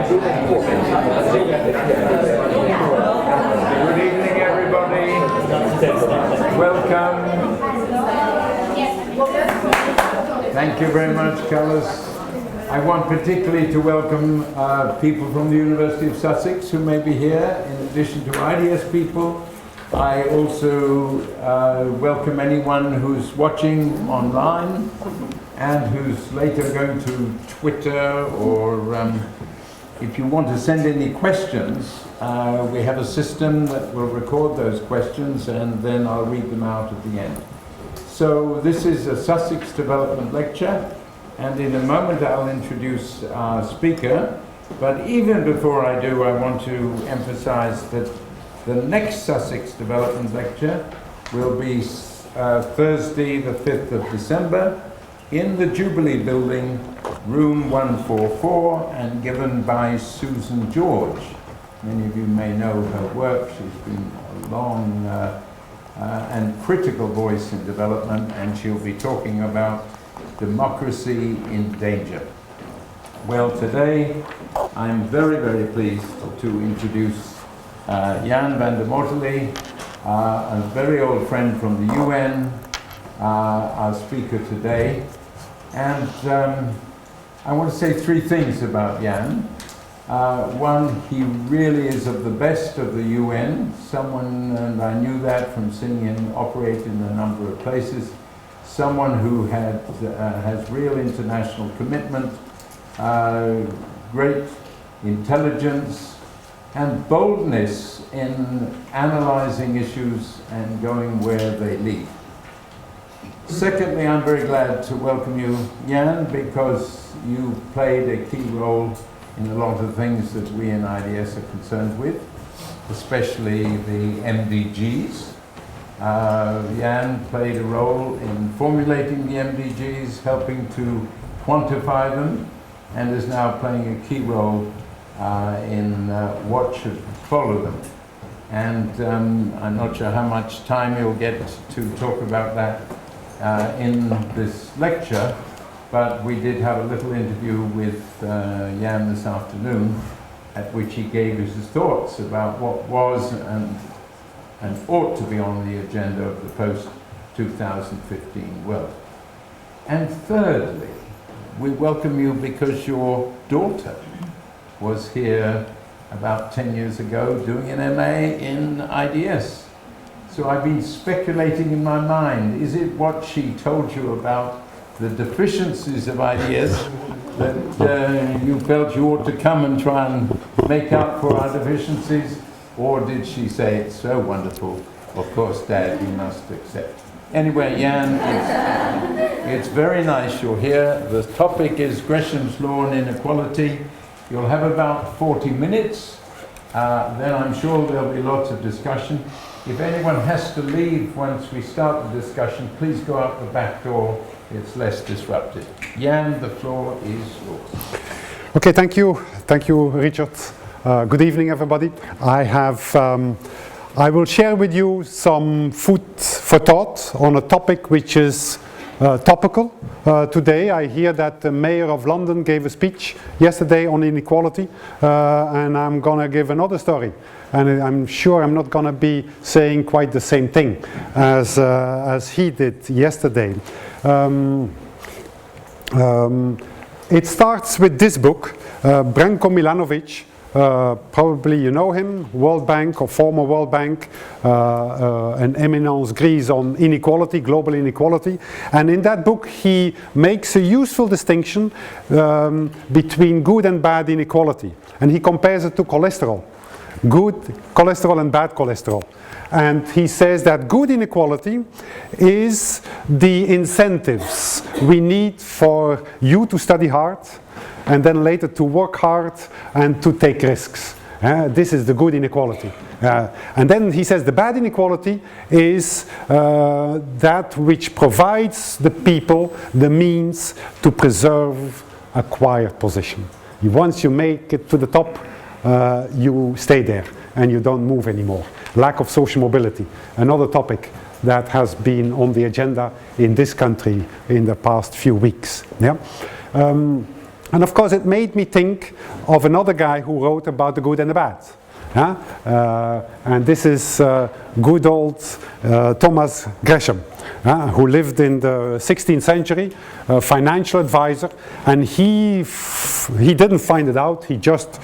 Good evening, everybody. Welcome. Thank you very much, Carlos. I want particularly to welcome people from the University of Sussex who may be here, in addition to IDS people. I also welcome anyone who's watching online and who's later going to Twitter, or if you want to send any questions, we have a system that will record those questions and then I'll read them out at the end. So this is a Sussex Development Lecture, and in a moment I'll introduce our speaker. But even before I do, I want to emphasize that the next Sussex Development Lecture will be Thursday the 5th of December in the Jubilee Building, room 144, and given by Susan George. Many of you may know her work. She's been a long and critical voice in development, and she'll be talking about democracy in danger. Well, today I'm very, very pleased to introduce Jan van der Mortele, a very old friend from the UN, our speaker today. And I want to say three things about Jan. One, he really is of the best of the UN, someone, and I knew that from seeing him operate in a number of places, someone who has real international commitment, great intelligence, and boldness in analyzing issues and going where they lead. Secondly, I'm very glad to welcome you, Jan, because you played a key role in a lot of things that we in IDS are concerned with, especially the MDGs. Jan played a role in formulating the MDGs, helping to quantify them, and is now playing a key role in what should follow them. And I'm not sure how much time you'll get to talk about that in this lecture, but we did have a little interview with Jan this afternoon, at which he gave us his thoughts about what was and ought to be on the agenda of the post-2015 world. And thirdly, we welcome you because your daughter was here about 10 years ago doing an MA in IDS. So I've been speculating in my mind, is it what she told you about the deficiencies of IDS that you felt you ought to come and try and make up for our deficiencies? Or did she say, it's so wonderful, of course, Dad, you must accept? Anyway, Jan, it's very nice you're here. The topic is Gresham's Law and Inequality. You'll have about 40 minutes. Then I'm sure there'll be lots of discussion. If anyone has to leave once we start the discussion, please go out the back door. It's less disruptive. Jan, the floor is yours. Okay, thank you. Thank you, Richard. Good evening, everybody. I will share with you some food for thought on a topic which is topical. Today I hear that the Mayor of London gave a speech yesterday on inequality, and I'm going to give another story. And I'm sure I'm not going to be saying quite the same thing as he did yesterday. It starts with this book, Branko Milanovic. Probably you know him, World Bank or former World Bank, an eminence grise on inequality, global inequality. And in that book he makes a useful distinction between good and bad inequality. And he compares it to cholesterol. Good cholesterol and bad cholesterol. And he says that good inequality is the incentives we need for you to study hard, and then later to work hard and to take risks. This is the good inequality. And then he says the bad inequality is that which provides the people the means to preserve acquired position. Once you make it to the top, you stay there and you don't move anymore. Lack of social mobility, another topic that has been on the agenda in this country in the past few weeks. Yeah? And of course it made me think of another guy who wrote about the good and the bad. And this is good old Thomas Gresham, who lived in the 16th century, a financial advisor, and he didn't find it out, he just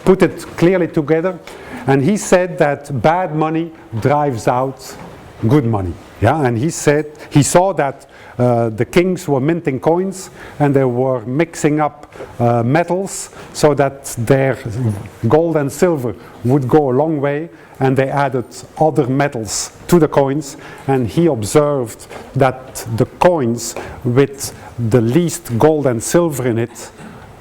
put it clearly together, and he said that bad money drives out good money. And he saw that the kings were minting coins and they were mixing up metals so that their gold and silver would go a long way, and they added other metals to the coins, and he observed that the coins with the least gold and silver in it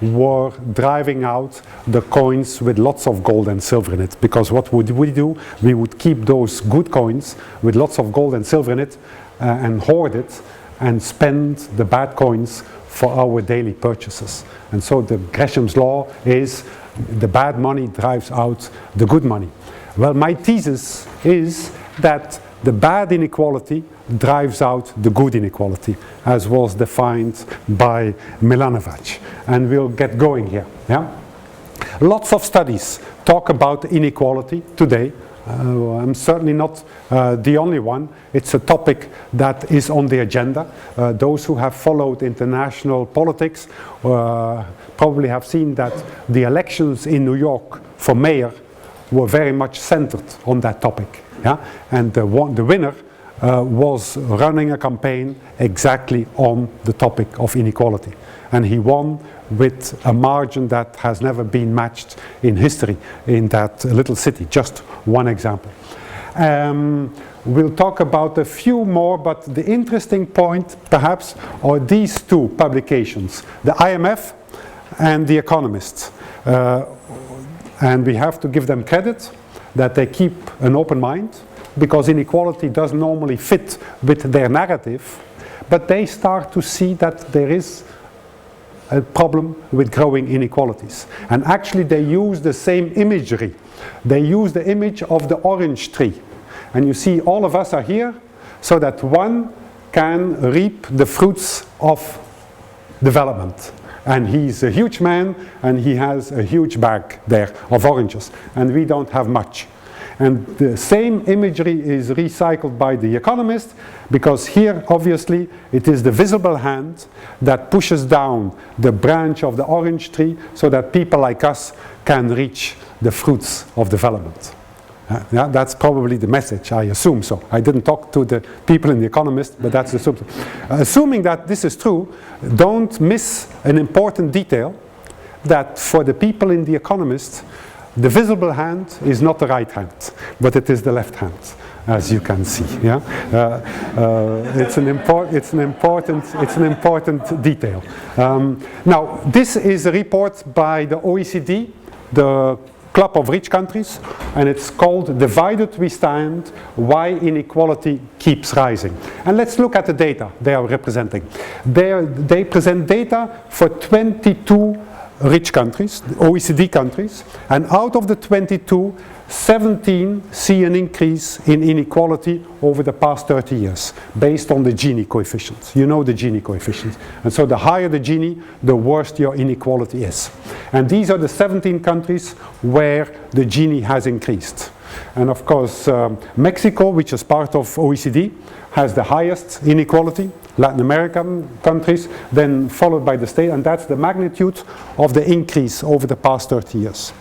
were driving out the coins with lots of gold and silver in it, because what would we do? We would keep those good coins with lots of gold and silver in it and hoard it and spend the bad coins for our daily purchases. And so the Gresham's law is the bad money drives out the good money. Well, my thesis is that the bad inequality drives out the good inequality, as was defined by Milanovic. And we'll get going here. Lots of studies talk about inequality today. I'm certainly not the only one. It's a topic that is on the agenda. Those who have followed international politics probably have seen that the elections in New York for mayor were very much centered on that topic. And the winner was running a campaign exactly on the topic of inequality. And he won with a margin that has never been matched in history in that little city. Just one example. We'll talk about a few more, but the interesting point perhaps are these two publications, the IMF and The Economist. And we have to give them credit that they keep an open mind, because inequality doesn't normally fit with their narrative, but they start to see that there is a problem with growing inequalities. And actually they use the same imagery. They use the image of the orange tree. And you see all of us are here so that one can reap the fruits of development. And he's a huge man and he has a huge bag there of oranges. And we don't have much. And the same imagery is recycled by The Economist, because here obviously it is the visible hand that pushes down the branch of the orange tree so that people like us can reach the fruits of development. That's probably the message, I assume so. I didn't talk to the people in The Economist, but that's the assuming that this is true, don't miss an important detail, that for the people in The Economist, the visible hand is not the right hand, but it is the left hand, as you can see. It's an important detail. Now, this is a report by the OECD, the Club of Rich Countries, and it's called "Divided We Stand: Why Inequality Keeps Rising." And let's look at the data they are representing. They present data for 22 rich countries, OECD countries, and out of the 22, 17 see an increase in inequality over the past 30 years, based on the Gini coefficient. You know the Gini coefficient. And so the higher the Gini, the worse your inequality is. And these are the 17 countries where the Gini has increased. And of course, Mexico, which is part of OECD, has the highest inequality. Latin American countries, then followed by the state, and that's the magnitude of the increase over the past 30 years.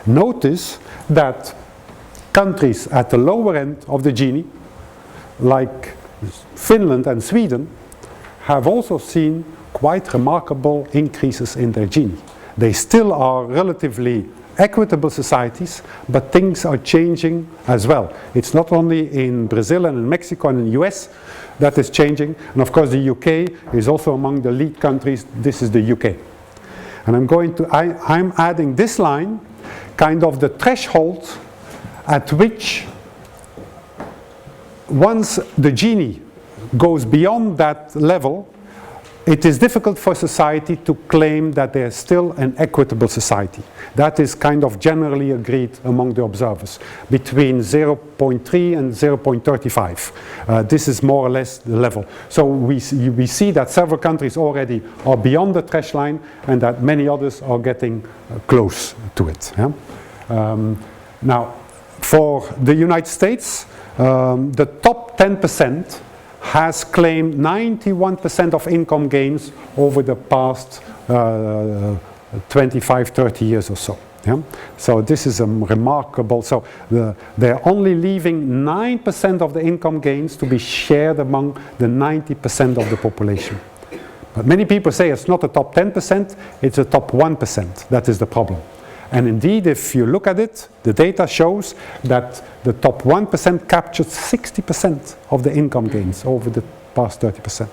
Notice that countries at the lower end of the Gini, like Finland and Sweden, have also seen quite remarkable increases in their Gini. They still are relatively equitable societies, but things are changing as well. It's not only in Brazil and in Mexico and in the US that is changing, and of course the UK is also among the lead countries. This is the UK. And I'm adding this line, kind of the threshold at which once the Gini goes beyond that level, it is difficult for society to claim that there is still an equitable society. That is kind of generally agreed among the observers, between 0.3 and 0.35. This is more or less the level. So we see that several countries already are beyond the threshold line, and that many others are getting close to it. Yeah? Now, for the United States, the top 10% has claimed 91% of income gains over the past 25, 30 years or so. Yeah? So this is a remarkable, so they're only leaving 9% of the income gains to be shared among the 90% of the population. But many people say it's not the top 10%, it's the top 1%. That is the problem. And indeed, if you look at it, the data shows that the top 1% captured 60% of the income gains over the past 30%.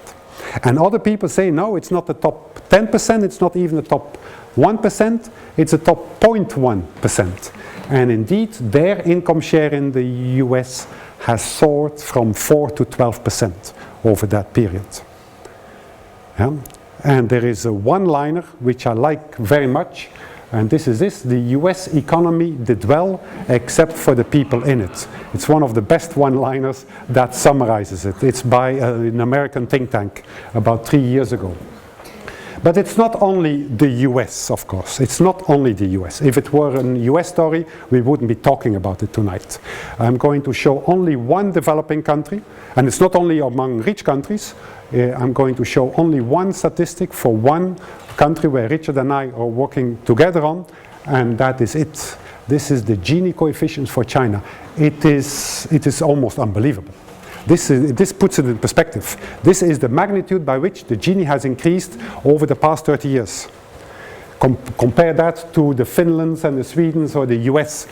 And other people say, no, it's not the top 10%, it's not even the top 1%, it's the top 0.1%. And indeed, their income share in the US has soared from 4 to 12% over that period. Yeah? And there is a one-liner which I like very much, and this is this: the US economy did well except for the people in it. It's one of the best one-liners that summarizes it. It's by an American think tank about 3 years ago. But it's not only the US, of course. It's not only the US. If it were a US story, we wouldn't be talking about it tonight. I'm going to show only one developing country, and it's not only among rich countries. I'm going to show only one statistic for one country where Richard and I are working together on, and that is it. This is the Gini coefficient for China. It is almost unbelievable. This puts it in perspective. This is the magnitude by which the Gini has increased over the past 30 years. Compare that to the Finlands and the Swedens or the US.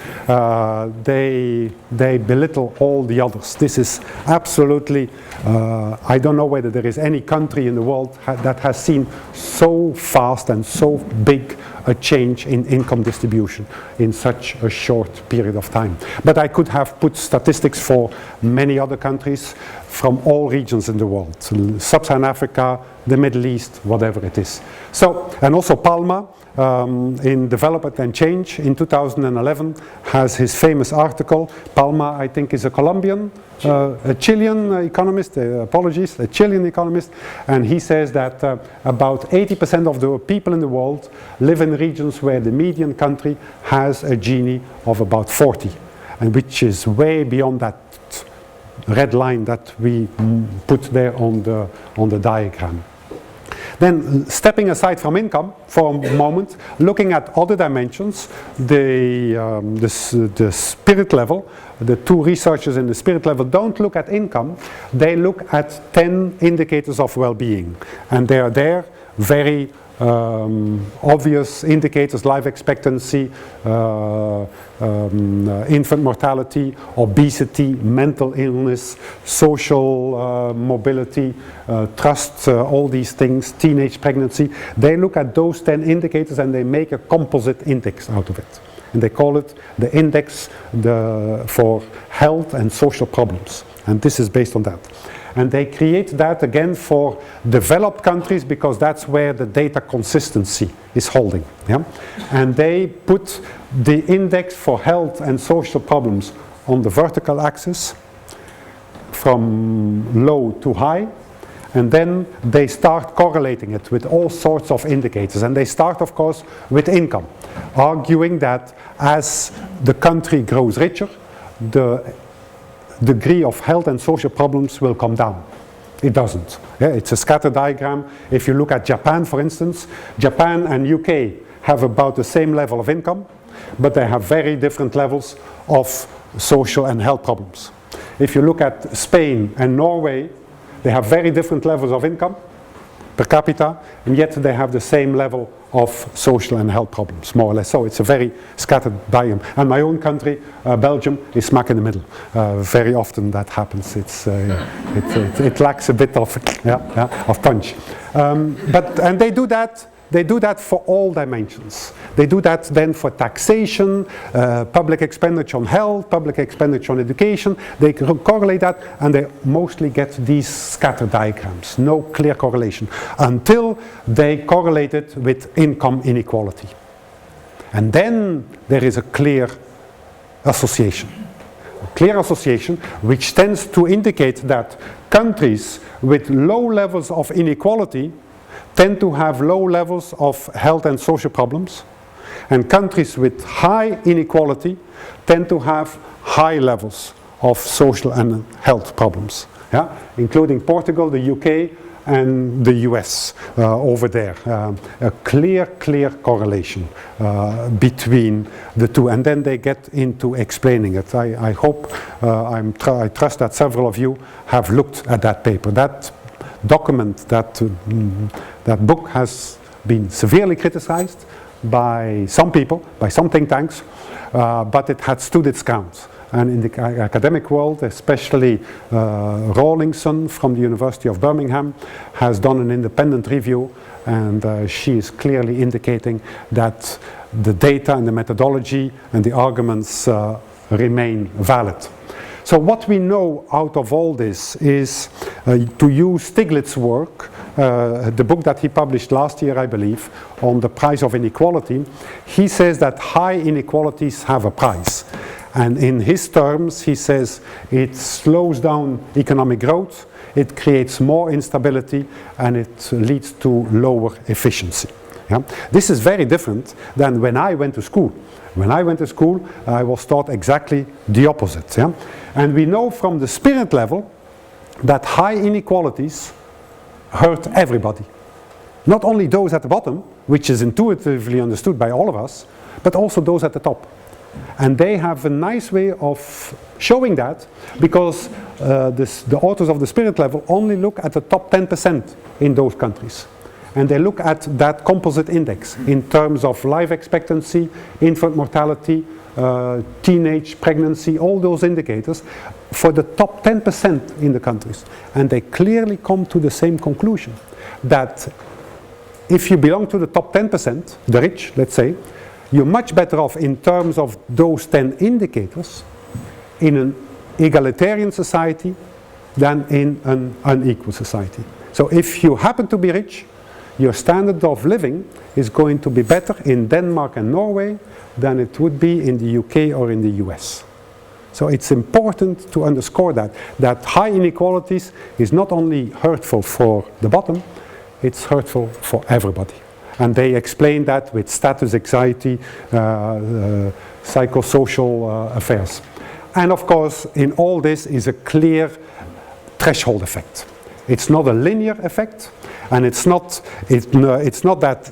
They belittle all the others. This is absolutely, I don't know whether there is any country in the world that has seen so fast and so big a change in income distribution in such a short period of time. But I could have put statistics for many other countries from all regions in the world, Sub-Saharan Africa, the Middle East, whatever it is. So, and also Palma, in Development and Change in 2011, has his famous article. Palma, I think, is a Colombian, a Chilean economist, apologies, a Chilean economist, and he says that about 80% of the people in the world live in regions where the median country has a Gini of about 40, and which is way beyond that red line that we put there on the diagram. Then, stepping aside from income for a moment, looking at other dimensions, the spirit level, the two researchers in the spirit level don't look at income, they look at 10 indicators of well-being. And they are there, very obvious indicators: life expectancy, infant mortality, obesity, mental illness, social mobility, trust, all these things, teenage pregnancy. They look at those 10 indicators and they make a composite index out of it. And they call it the index for health and social problems. And this is based on that. And they create that again for developed countries because that's where the data consistency is holding. Yeah? And they put the index for health and social problems on the vertical axis from low to high. And then they start correlating it with all sorts of indicators. And they start, of course, with income, arguing that as the country grows richer, the degree of health and social problems will come down. It doesn't. Yeah, it's a scatter diagram. If you look at Japan, for instance, Japan and UK have about the same level of income, but they have very different levels of social and health problems. If you look at Spain and Norway, they have very different levels of income per capita, and yet they have the same level of social and health problems, more or less. So it's a very scattered diagram. And my own country, Belgium, is smack in the middle. Very often that happens. It lacks a bit of, of punch. And they do that they do that for all dimensions. They do that then for taxation, public expenditure on health, public expenditure on education. They correlate that, and they mostly get these scatter diagrams. No clear correlation until they correlate it with income inequality. And then there is a clear association. A clear association which tends to indicate that countries with low levels of inequality tend to have low levels of health and social problems, and countries with high inequality tend to have high levels of social and health problems, yeah? Including Portugal, the UK, and the US over there. A clear correlation between the two, and then they get into explaining it. I hope, I trust that several of you have looked at that paper. That document, that book has been severely criticized by some people, by some think tanks, but it had stood its ground. And in the academic world, especially Rawlinson from the University of Birmingham has done an independent review, and she is clearly indicating that the data and the methodology and the arguments remain valid. So what we know out of all this is, to use Stiglitz's work, the book that he published last year, I believe, on the price of inequality, he says that high inequalities have a price. And in his terms, he says it slows down economic growth, it creates more instability, and it leads to lower efficiency. Yeah? This is very different than when I went to school. When I went to school, I was taught exactly the opposite. Yeah? And we know from the spirit level that high inequalities hurt everybody. Not only those at the bottom, which is intuitively understood by all of us, but also those at the top. And they have a nice way of showing that, because the authors of the spirit level only look at the top 10% in those countries. And they look at that composite index in terms of life expectancy, infant mortality, teenage pregnancy, all those indicators for the top 10% in the countries. And they clearly come to the same conclusion, that if you belong to the top 10%, the rich, let's say, you're much better off in terms of those 10 indicators in an egalitarian society than in an unequal society. So if you happen to be rich, your standard of living is going to be better in Denmark and Norway than it would be in the UK or in the US. So it's important to underscore that high inequalities is not only hurtful for the bottom, it's hurtful for everybody. And they explain that with status anxiety, psychosocial affairs. And of course, in all this is a clear threshold effect. It's not a linear effect, and it's not that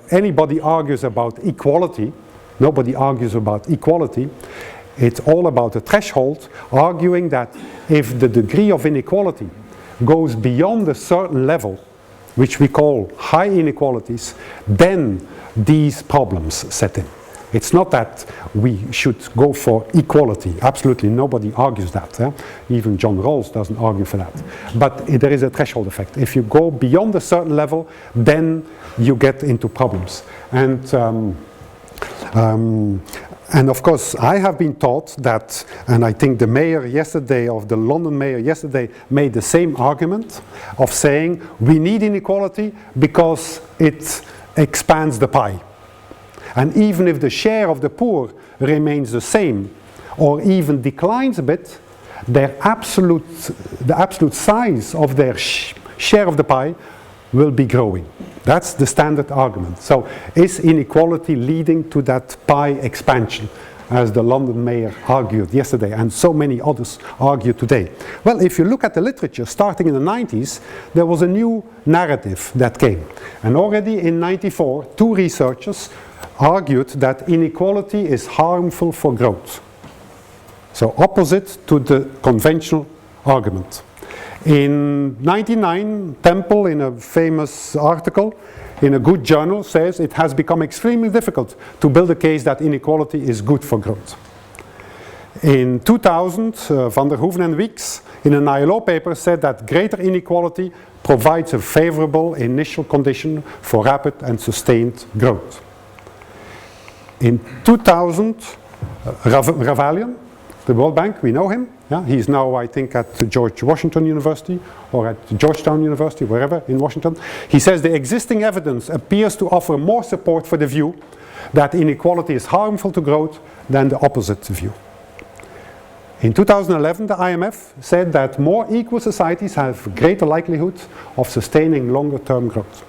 anybody argues about equality. Nobody argues about equality. It's all about a threshold, arguing that if the degree of inequality goes beyond a certain level, which we call high inequalities, then these problems set in. It's not that we should go for equality. Absolutely nobody argues that. Even John Rawls doesn't argue for that. But there is a threshold effect. If you go beyond a certain level, then you get into problems. And of course, I have been taught that, and I think the mayor yesterday, of the London mayor yesterday, made the same argument of saying we need inequality because it expands the pie. And even if the share of the poor remains the same or even declines a bit, the absolute size of their share of the pie will be growing. That's the standard argument. So is inequality leading to that pie expansion, as the London mayor argued yesterday, and so many others argue today? Well, if you look at the literature, starting in the 90s, there was a new narrative that came. And already in 94, two researchers argued that inequality is harmful for growth. So opposite to the conventional argument. In 1999, Temple, in a famous article in a good journal, says it has become extremely difficult to build a case that inequality is good for growth. In 2000, Van der Hoeven and Weeks, in an ILO paper, said that greater inequality provides a favorable initial condition for rapid and sustained growth. In 2000, Ravalian, the World Bank, we know him. Yeah? He's now, I think, at George Washington University or at Georgetown University, wherever in Washington. He says the existing evidence appears to offer more support for the view that inequality is harmful to growth than the opposite view. In 2011, the IMF said that more equal societies have greater likelihood of sustaining longer-term growth.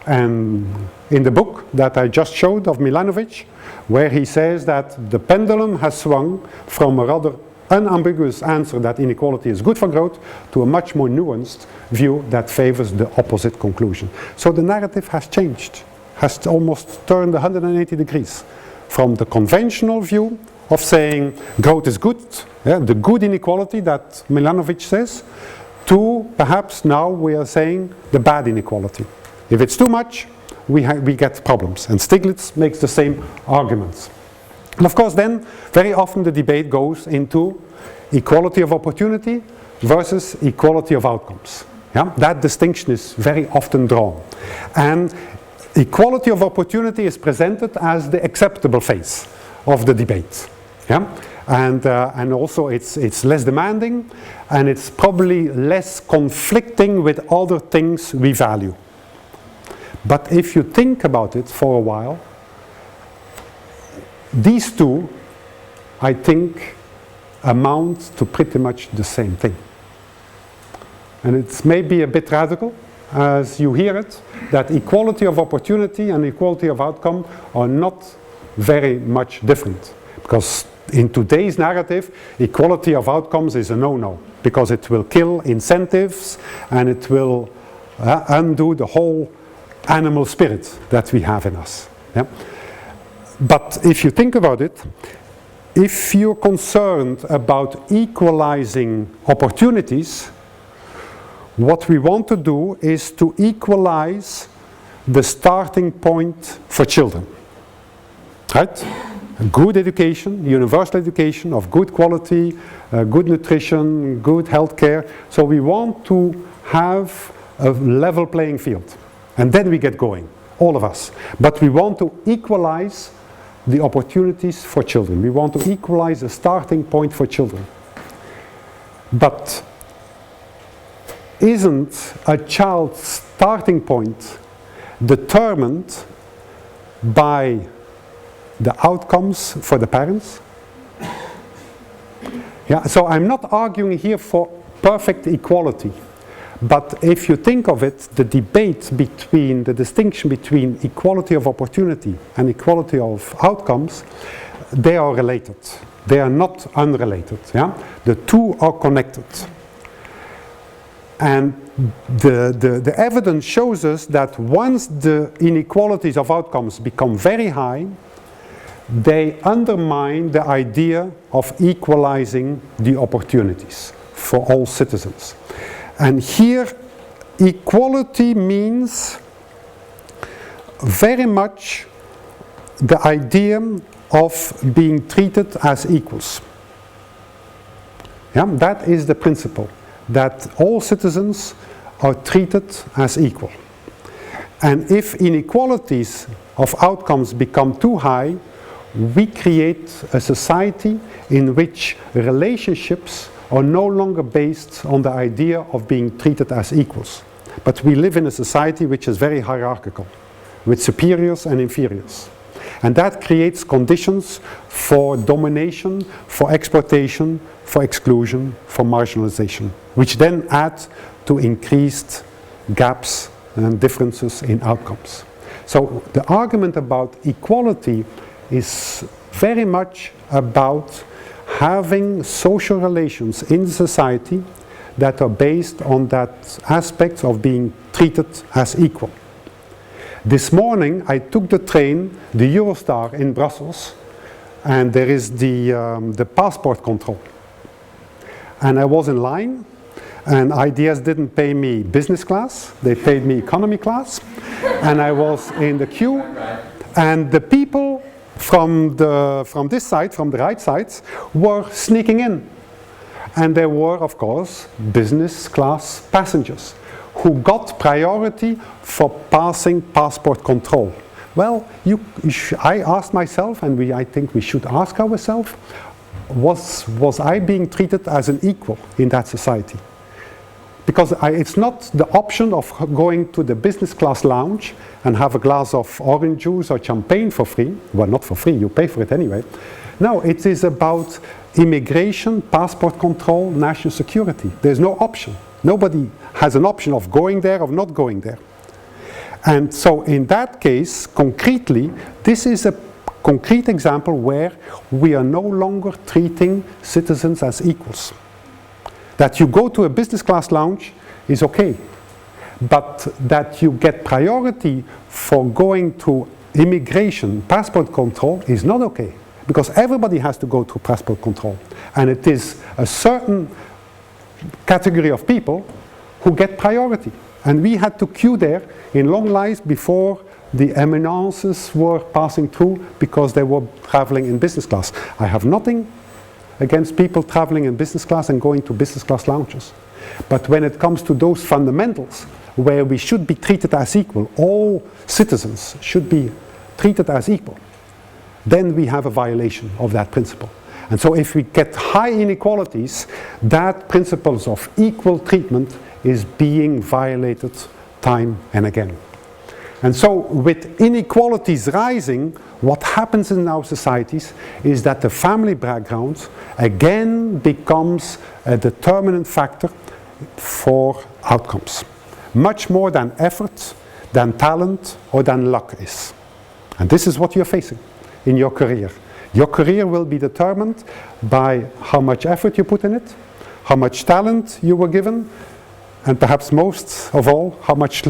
And in the book that I just showed of Milanovic, where he says that the pendulum has swung from a rather unambiguous answer that inequality is good for growth to a much more nuanced view that favors the opposite conclusion. So the narrative has changed, has almost turned 180 degrees from the conventional view of saying growth is good, yeah, the good inequality that Milanovic says, to perhaps now we are saying the bad inequality. If it's too much, we get problems. And Stiglitz makes the same arguments. And of course then, very often the debate goes into equality of opportunity versus equality of outcomes. Yeah? That distinction is very often drawn. And equality of opportunity is presented as the acceptable phase of the debate. Yeah? And also it's less demanding, and it's probably less conflicting with other things we value. But if you think about it for a while, these two, I think, amount to pretty much the same thing. And it's maybe a bit radical, as you hear it, that equality of opportunity and equality of outcome are not very much different. Because in today's narrative, equality of outcomes is a no-no, because it will kill incentives and it will undo the whole animal spirit that we have in us. Yeah? But if you think about it, if you're concerned about equalizing opportunities, what we want to do is to equalize the starting point for children. Right? Good education, universal education of good quality, good nutrition, good health care. So we want to have a level playing field. And then we get going, all of us. But we want to equalize the opportunities for children. We want to equalize the starting point for children. But isn't a child's starting point determined by the outcomes for the parents? Yeah, so I'm not arguing here for perfect equality. But if you think of it, the debate between, the distinction between equality of opportunity and equality of outcomes, they are related. They are not unrelated. Yeah? The two are connected. And the evidence shows us that once the inequalities of outcomes become very high, they undermine the idea of equalizing the opportunities for all citizens. And here, equality means very much the idea of being treated as equals. Yeah, that is the principle, that all citizens are treated as equal. And if inequalities of outcomes become too high, we create a society in which relationships are no longer based on the idea of being treated as equals. But we live in a society which is very hierarchical, with superiors and inferiors. And that creates conditions for domination, for exploitation, for exclusion, for marginalization, which then add to increased gaps and differences in outcomes. So the argument about equality is very much about having social relations in society that are based on that aspect of being treated as equal. This morning I took the train, the Eurostar in Brussels, and there is the passport control. And I was in line, and IDS didn't pay me business class, they paid me economy class, and I was in the queue, and the people from this side, from the right side, were sneaking in. And there were, of course, business class passengers who got priority for passing passport control. Well, I asked myself, and I think we should ask ourselves, was I being treated as an equal in that society? Because it's not the option of going to the business class lounge and have a glass of orange juice or champagne for free. Well, not for free, you pay for it anyway. No, it is about immigration, passport control, national security. There's no option. Nobody has an option of going there or not going there. And so in that case, concretely, this is a concrete example where we are no longer treating citizens as equals. That you go to a business class lounge is okay, but that you get priority for going to immigration, passport control is not okay, because everybody has to go to passport control. And it is a certain category of people who get priority. And we had to queue there in long lines before the eminences were passing through because they were traveling in business class. I have nothing against people traveling in business class and going to business class lounges. But when it comes to those fundamentals where we should be treated as equal, all citizens should be treated as equal, then we have a violation of that principle. And so if we get high inequalities, that principles of equal treatment is being violated time and again. And so with inequalities rising, what happens in our societies is that the family background again becomes a determinant factor for outcomes. Much more than effort, than talent, or than luck is. And this is what you're facing in your career. Your career will be determined by how much effort you put in it, how much talent you were given, and perhaps most of all, how much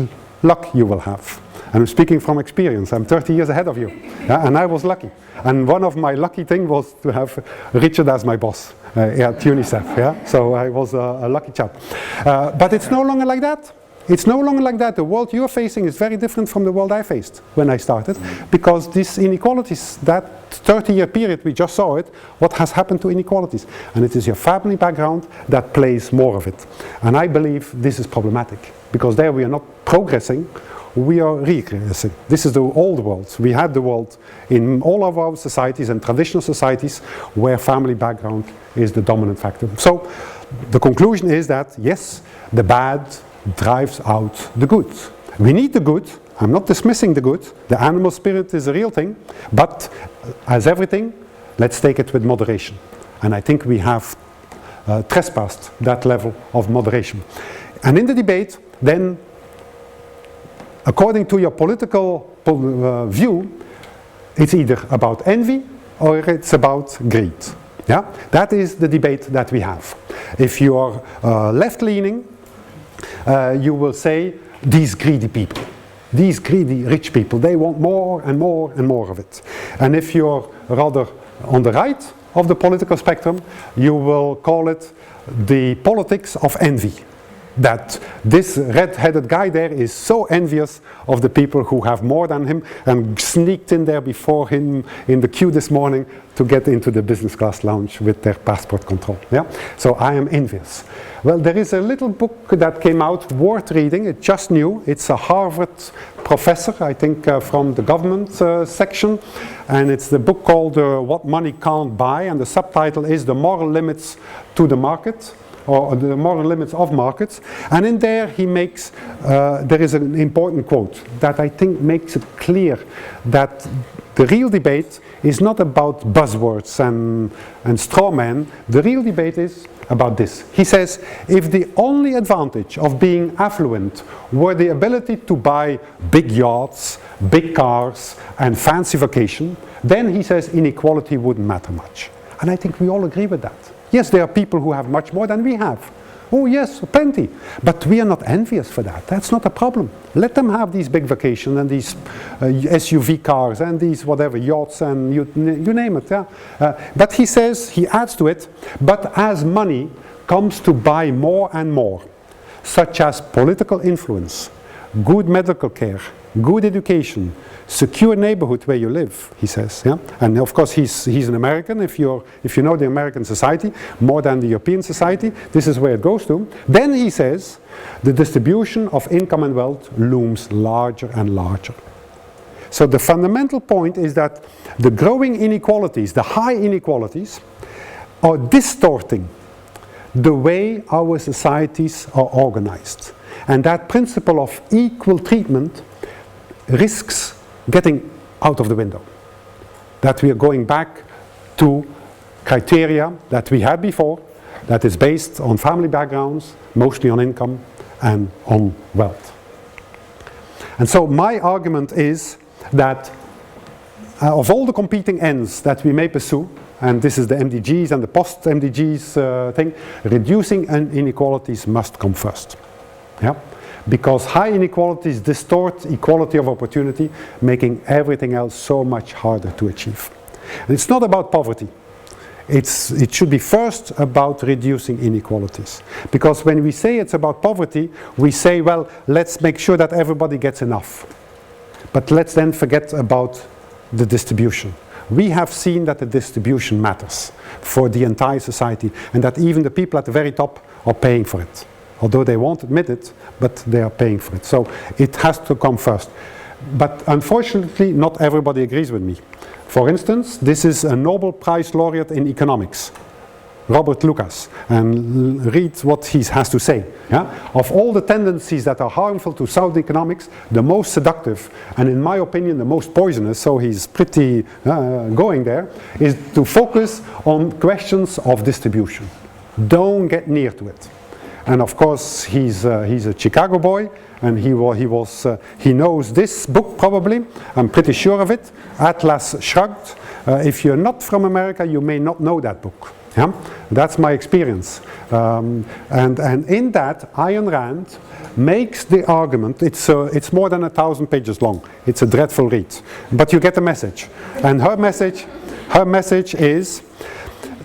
luck you will have. And I'm speaking from experience. I'm 30 years ahead of you. Yeah, and I was lucky. And one of my lucky things was to have Richard as my boss at UNICEF. Yeah? So I was a lucky chap. But it's no longer like that. It's no longer like that. The world you're facing is very different from the world I faced when I started. Because these inequalities, that 30-year period we just saw it, what has happened to inequalities? And it is your family background that plays more of it. And I believe this is problematic. Because there we are not progressing, we are regressing. This is the old world. We had the world in all of our societies and traditional societies where family background is the dominant factor. So the conclusion is that yes, the bad drives out the good. We need the good. I'm not dismissing the good. The animal spirit is a real thing. But as everything, let's take it with moderation. And I think we have trespassed that level of moderation. And in the debate, then, according to your political view, it's either about envy or it's about greed. Yeah? That is the debate that we have. If you are left-leaning, you will say, these greedy people, these greedy rich people, they want more and more and more of it. And if you're rather on the right of the political spectrum, you will call it the politics of envy. That this red-headed guy there is so envious of the people who have more than him and sneaked in there before him in the queue this morning to get into the business class lounge with their passport control. Yeah? So I am envious. Well, there is a little book that came out worth reading. It's just new. It's a Harvard professor, I think from the government section. And it's the book called What Money Can't Buy. And the subtitle is The Moral Limits to the Market, or the moral limits of markets. And in there he makes, there is an important quote that I think makes it clear that the real debate is not about buzzwords and straw men. The real debate is about this. He says, if the only advantage of being affluent were the ability to buy big yachts, big cars, and fancy vacation, then he says inequality wouldn't matter much. And I think we all agree with that. Yes, there are people who have much more than we have. Oh yes, plenty. But we are not envious for that. That's not a problem. Let them have these big vacations and these SUV cars and these whatever yachts and you name it. Yeah? But he says, he adds to it, but as money comes to buy more and more, such as political influence, good medical care, good education, secure neighborhood where you live, he says. Yeah? And of course he's an American. If you know the American society more than the European society, this is where it goes to. Then he says the distribution of income and wealth looms larger and larger. So the fundamental point is that the growing inequalities, the high inequalities, are distorting the way our societies are organized. And that principle of equal treatment risks getting out of the window. That we are going back to criteria that we had before, that is based on family backgrounds, mostly on income and on wealth. And so my argument is that of all the competing ends that we may pursue, and this is the MDGs and the post-MDGs thing, reducing inequalities must come first. Yeah? Because high inequalities distort equality of opportunity, making everything else so much harder to achieve. And it's not about poverty. It should be first about reducing inequalities. Because when we say it's about poverty, we say, well, let's make sure that everybody gets enough. But let's then forget about the distribution. We have seen that the distribution matters for the entire society, and that even the people at the very top are paying for it. Although they won't admit it, but they are paying for it. So it has to come first. But unfortunately, not everybody agrees with me. For instance, this is a Nobel Prize laureate in economics, Robert Lucas, and read what he has to say. Yeah? Of all the tendencies that are harmful to sound economics, the most seductive, and in my opinion the most poisonous, so he's pretty going there, is to focus on questions of distribution. Don't get near to it. And of course he's a Chicago boy, and he knows this book probably, I'm pretty sure of it, Atlas Shrugged. If you're not from America, you may not know that book. Yeah? That's my experience. And in that, Ayn Rand makes the argument, it's more than 1,000 pages long. It's a dreadful read. But you get the message. And her message is,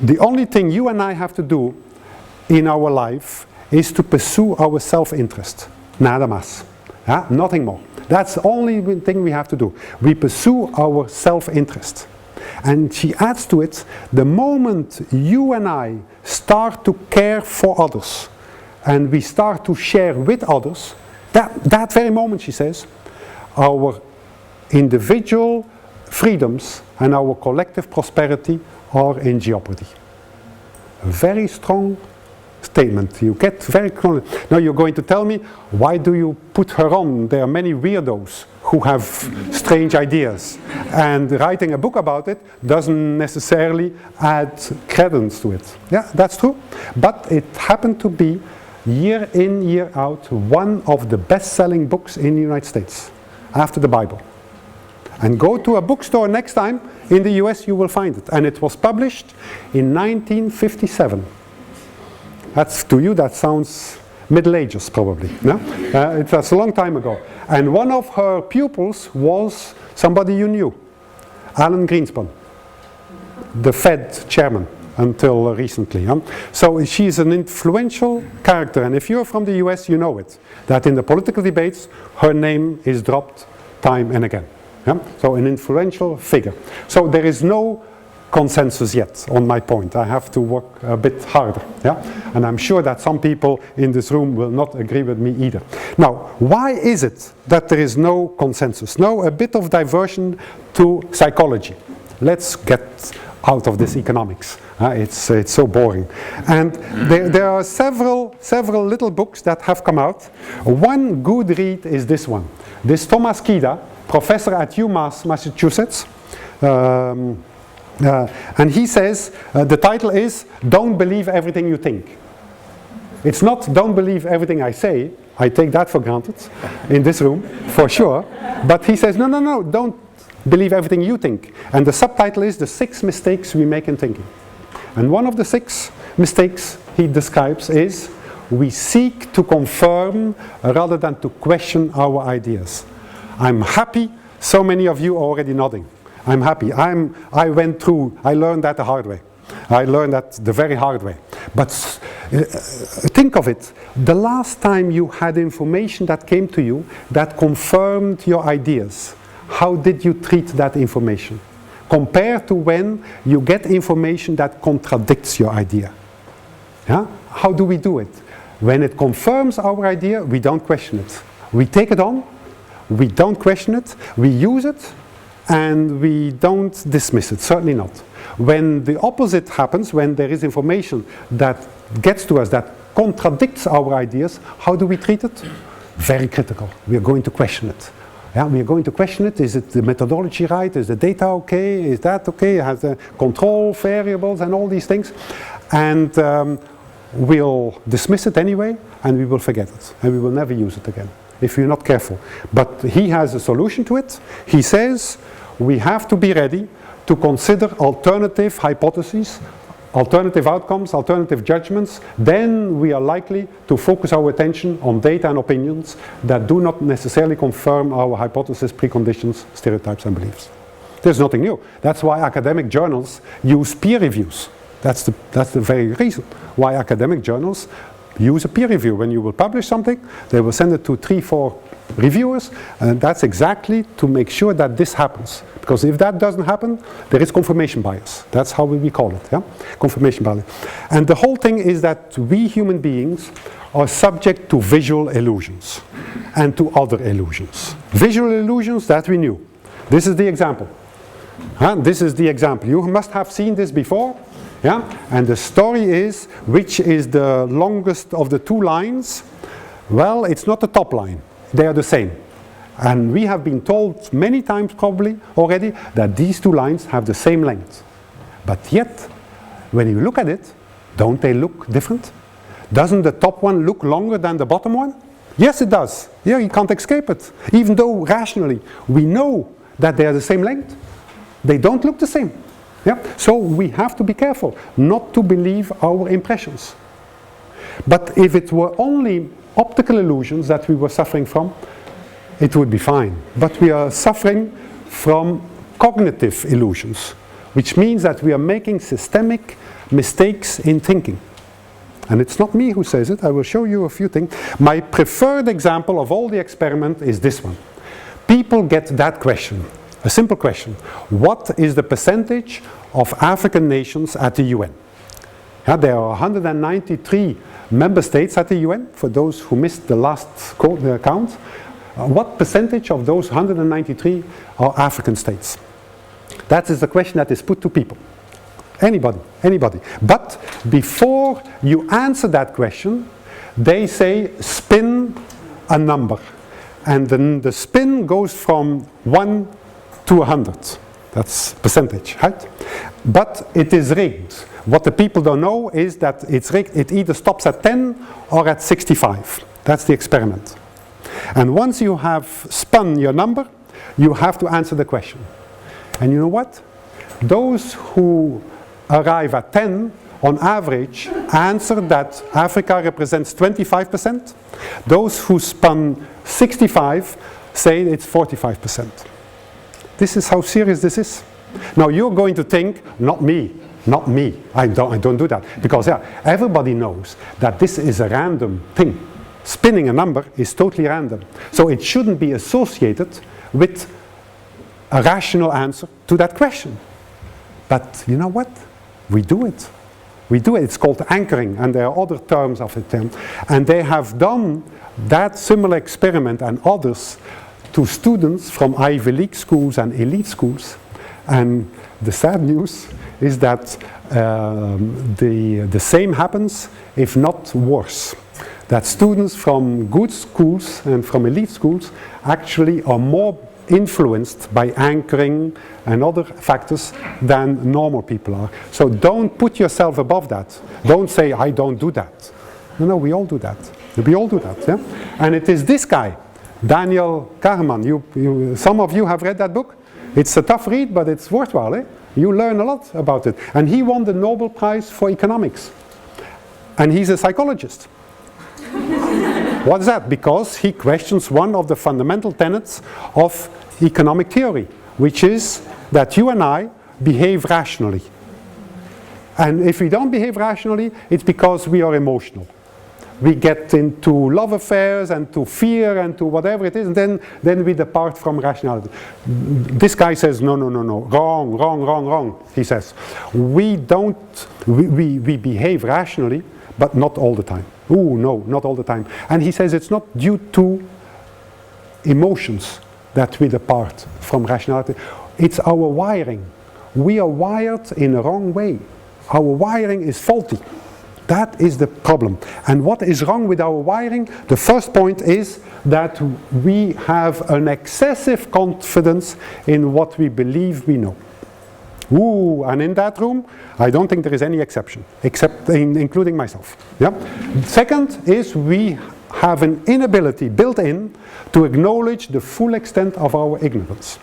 the only thing you and I have to do in our life is to pursue our self-interest. Nada más. Yeah? Nothing more. That's the only thing we have to do. We pursue our self-interest. And she adds to it, the moment you and I start to care for others, and we start to share with others, that very moment, she says, our individual freedoms and our collective prosperity are in jeopardy. A very strong statement. You get very... Now you're going to tell me, why do you put her on? There are many weirdos who have strange ideas. And writing a book about it doesn't necessarily add credence to it. Yeah, that's true. But it happened to be, year in, year out, one of the best-selling books in the United States, after the Bible. And go to a bookstore next time in the US, you will find it. And it was published in 1957. That's, to you, that sounds Middle Ages probably. No? That's a long time ago. And one of her pupils was somebody you knew, Alan Greenspan, the Fed chairman until recently. So she's an influential character, and if you're from the US, you know it, that in the political debates, her name is dropped time and again. So an influential figure. So there is no consensus yet on my point. I have to work a bit harder. And I'm sure that some people in this room will not agree with me either. Now, why is it that there is no consensus? Now, a bit of diversion to psychology. Let's get out of this economics. It's so boring. And there are several little books that have come out. One good read is this one. This Thomas Kida, professor at UMass, Massachusetts. And he says, the title is, Don't Believe Everything You Think. It's not, don't believe everything I say. I take that for granted in this room, for sure. But he says, no, don't believe everything you think. And the subtitle is, The 6 Mistakes We Make in Thinking. And one of the 6 mistakes he describes is, we seek to confirm rather than to question our ideas. I'm happy so many of you are already nodding. I'm happy. I learned that the hard way. I learned that the very hard way. But Think of it. The last time you had information that came to you that confirmed your ideas, how did you treat that information? Compared to when you get information that contradicts your idea. Yeah? How do we do it? When it confirms our idea, we don't question it. We take it on, we don't question it, we use it, and we don't dismiss it, certainly not. When the opposite happens, when there is information that gets to us, that contradicts our ideas, how do we treat it? Very critical. We are going to question it. Yeah, we are going to question it. Is it the methodology right? Is the data okay? Is that okay? It has the control variables and all these things. And we'll dismiss it anyway, and we will forget it. And we will never use it again, if we're not careful. But he has a solution to it. He says we have to be ready to consider alternative hypotheses, alternative outcomes, alternative judgments. Then we are likely to focus our attention on data and opinions that do not necessarily confirm our hypothesis, preconditions, stereotypes and beliefs. There's nothing new. That's why academic journals use peer reviews. That's the very reason why academic journals use a peer review. When you will publish something, they will send it to 3-4 reviewers, and that's exactly to make sure that this happens. Because if that doesn't happen, there is confirmation bias. That's how we call it, yeah? Confirmation bias. And the whole thing is that we human beings are subject to visual illusions and to other illusions. Visual illusions, that we knew. This is the example. This is the example. You must have seen this before. Yeah? And the story is, which is the longest of the two lines? Well, it's not the top line. They are the same. And we have been told many times probably already that these two lines have the same length. But yet, when you look at it, don't they look different? Doesn't the top one look longer than the bottom one? Yes, it does. Yeah, you can't escape it. Even though rationally we know that they are the same length, they don't look the same. Yeah? So we have to be careful not to believe our impressions. But if it were only optical illusions that we were suffering from, it would be fine. But we are suffering from cognitive illusions, which means that we are making systemic mistakes in thinking. And it's not me who says it. I will show you a few things. My preferred example of all the experiment is this one. People get that question, a simple question. What is the percentage of African nations at the UN? Yeah, there are 193 member states at the UN, for those who missed the last count. What percentage of those 193 are African states? That is the question that is put to people. Anybody. But before you answer that question, they say spin a number. And then the spin goes from 1 to 100. That's percentage, right? But it is rigged. What the people don't know is that it's rigged. It either stops at 10 or at 65. That's the experiment. And once you have spun your number, you have to answer the question. And you know what? Those who arrive at 10, on average, answer that Africa represents 25%. Those who spun 65 say it's 45%. This is how serious this is. Now you're going to think, not me. I don't do that. Because everybody knows that this is a random thing. Spinning a number is totally random. So it shouldn't be associated with a rational answer to that question. But you know what? We do it. It's called anchoring, and there are other terms of it. And they have done that similar experiment and others to students from Ivy League schools and elite schools. And the sad news is that the same happens, if not worse. That students from good schools and from elite schools actually are more influenced by anchoring and other factors than normal people are. So don't put yourself above that. Don't say, I don't do that. No, we all do that. We all do that. Yeah? And it is this guy, Daniel Kahneman. Some of you have read that book. It's a tough read, but it's worthwhile. Eh? You learn a lot about it. And he won the Nobel Prize for economics. And he's a psychologist. What's that? Because he questions one of the fundamental tenets of economic theory, which is that you and I behave rationally. And if we don't behave rationally, it's because we are emotional. We get into love affairs and to fear and to whatever it is, and then we depart from rationality. This guy says, no, wrong, he says. We behave rationally, but not all the time. Ooh, no, not all the time. And he says it's not due to emotions that we depart from rationality. It's our wiring. We are wired in a wrong way. Our wiring is faulty. That is the problem. And what is wrong with our wiring? The first point is that we have an excessive confidence in what we believe we know. Ooh, and in that room, I don't think there is any exception, including myself. Yeah? Second is we have an inability built in to acknowledge the full extent of our ignorance.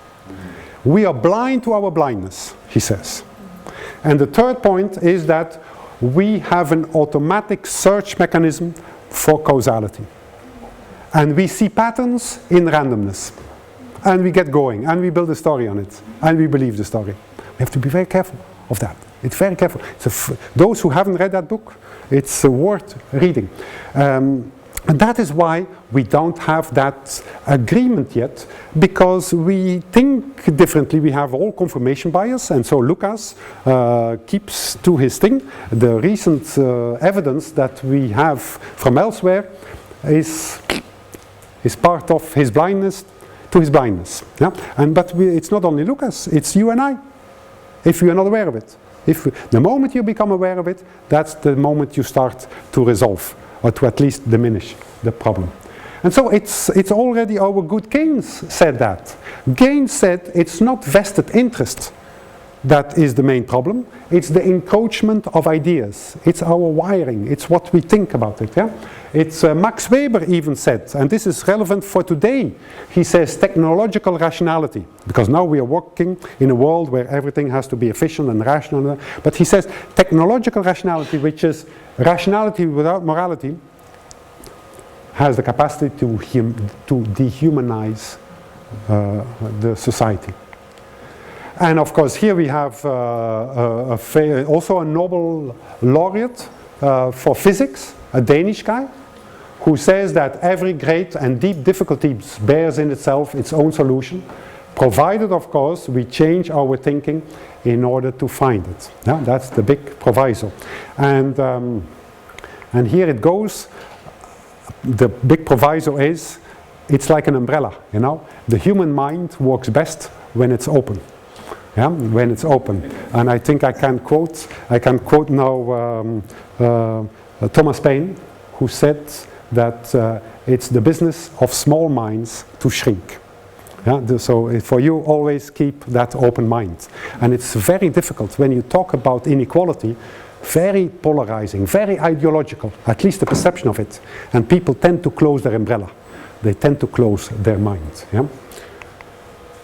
We are blind to our blindness, he says. And the third point is that we have an automatic search mechanism for causality. And we see patterns in randomness. And we get going, and we build a story on it, and we believe the story. We have to be very careful of that. It's very careful. Those who haven't read that book, it's worth reading. And that is why we don't have that agreement yet, because we think differently. We have all confirmation bias, and so Lucas keeps to his thing. The recent evidence that we have from elsewhere is part of his blindness to his blindness. Yeah? But it's not only Lucas, it's you and I, if you are not aware of it. The moment you become aware of it, that's the moment you start to resolve, or to at least diminish the problem. And so it's already our good Keynes said that. Keynes said it's not vested interest that is the main problem, it's the encroachment of ideas. It's our wiring, it's what we think about it. Yeah? It's Max Weber even said, and this is relevant for today, he says technological rationality, because now we are working in a world where everything has to be efficient and rational, but he says technological rationality, which is rationality without morality, has the capacity to dehumanize the society. And of course here we have also a Nobel laureate for physics, a Danish guy, who says that every great and deep difficulty bears in itself its own solution, provided of course we change our thinking in order to find it. Yeah, that's the big proviso. And here it goes. The big proviso is, it's like an umbrella, you know. The human mind works best when it's open. Yeah, when it's open. And I think I can quote now Thomas Paine, who said that it's the business of small minds to shrink. Yeah, so for you, always keep that open mind. And it's very difficult when you talk about inequality, very polarizing, very ideological, at least the perception of it. And people tend to close their umbrella. They tend to close their mind. Yeah?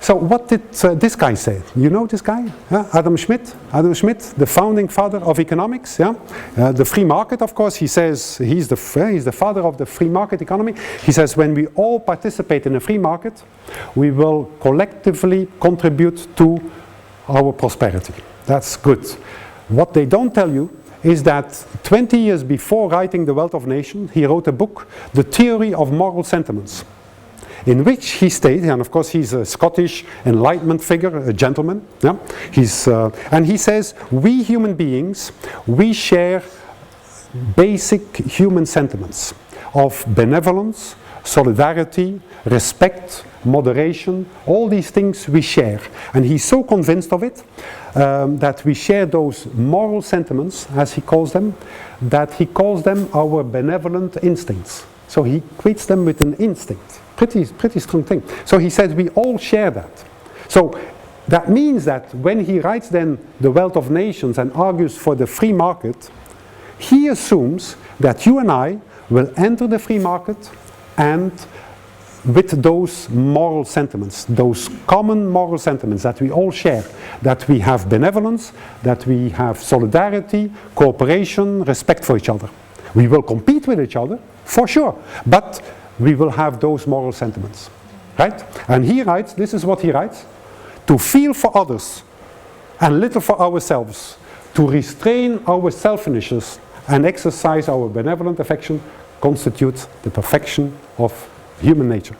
So what did this guy say? You know this guy? Adam Smith, the founding father of economics. Yeah? The free market, of course, he says he's the father of the free market economy. He says when we all participate in a free market, we will collectively contribute to our prosperity. That's good. What they don't tell you is that 20 years before writing The Wealth of Nations, he wrote a book, The Theory of Moral Sentiments, in which he stated, and of course he's a Scottish Enlightenment figure, a gentleman, yeah? And he says, we human beings, we share basic human sentiments of benevolence, solidarity, respect, moderation, all these things we share. And he's so convinced of it that we share those moral sentiments, as he calls them, that he calls them our benevolent instincts. So he equates them with an instinct. Pretty strong thing. So he says we all share that. So that means that when he writes then The Wealth of Nations and argues for the free market, he assumes that you and I will enter the free market and with those moral sentiments, those common moral sentiments that we all share, that we have benevolence, that we have solidarity, cooperation, respect for each other. We will compete with each other, for sure, but we will have those moral sentiments, right? And he writes, this is what he writes, to feel for others and little for ourselves, to restrain our selfishness and exercise our benevolent affection constitutes the perfection of human nature.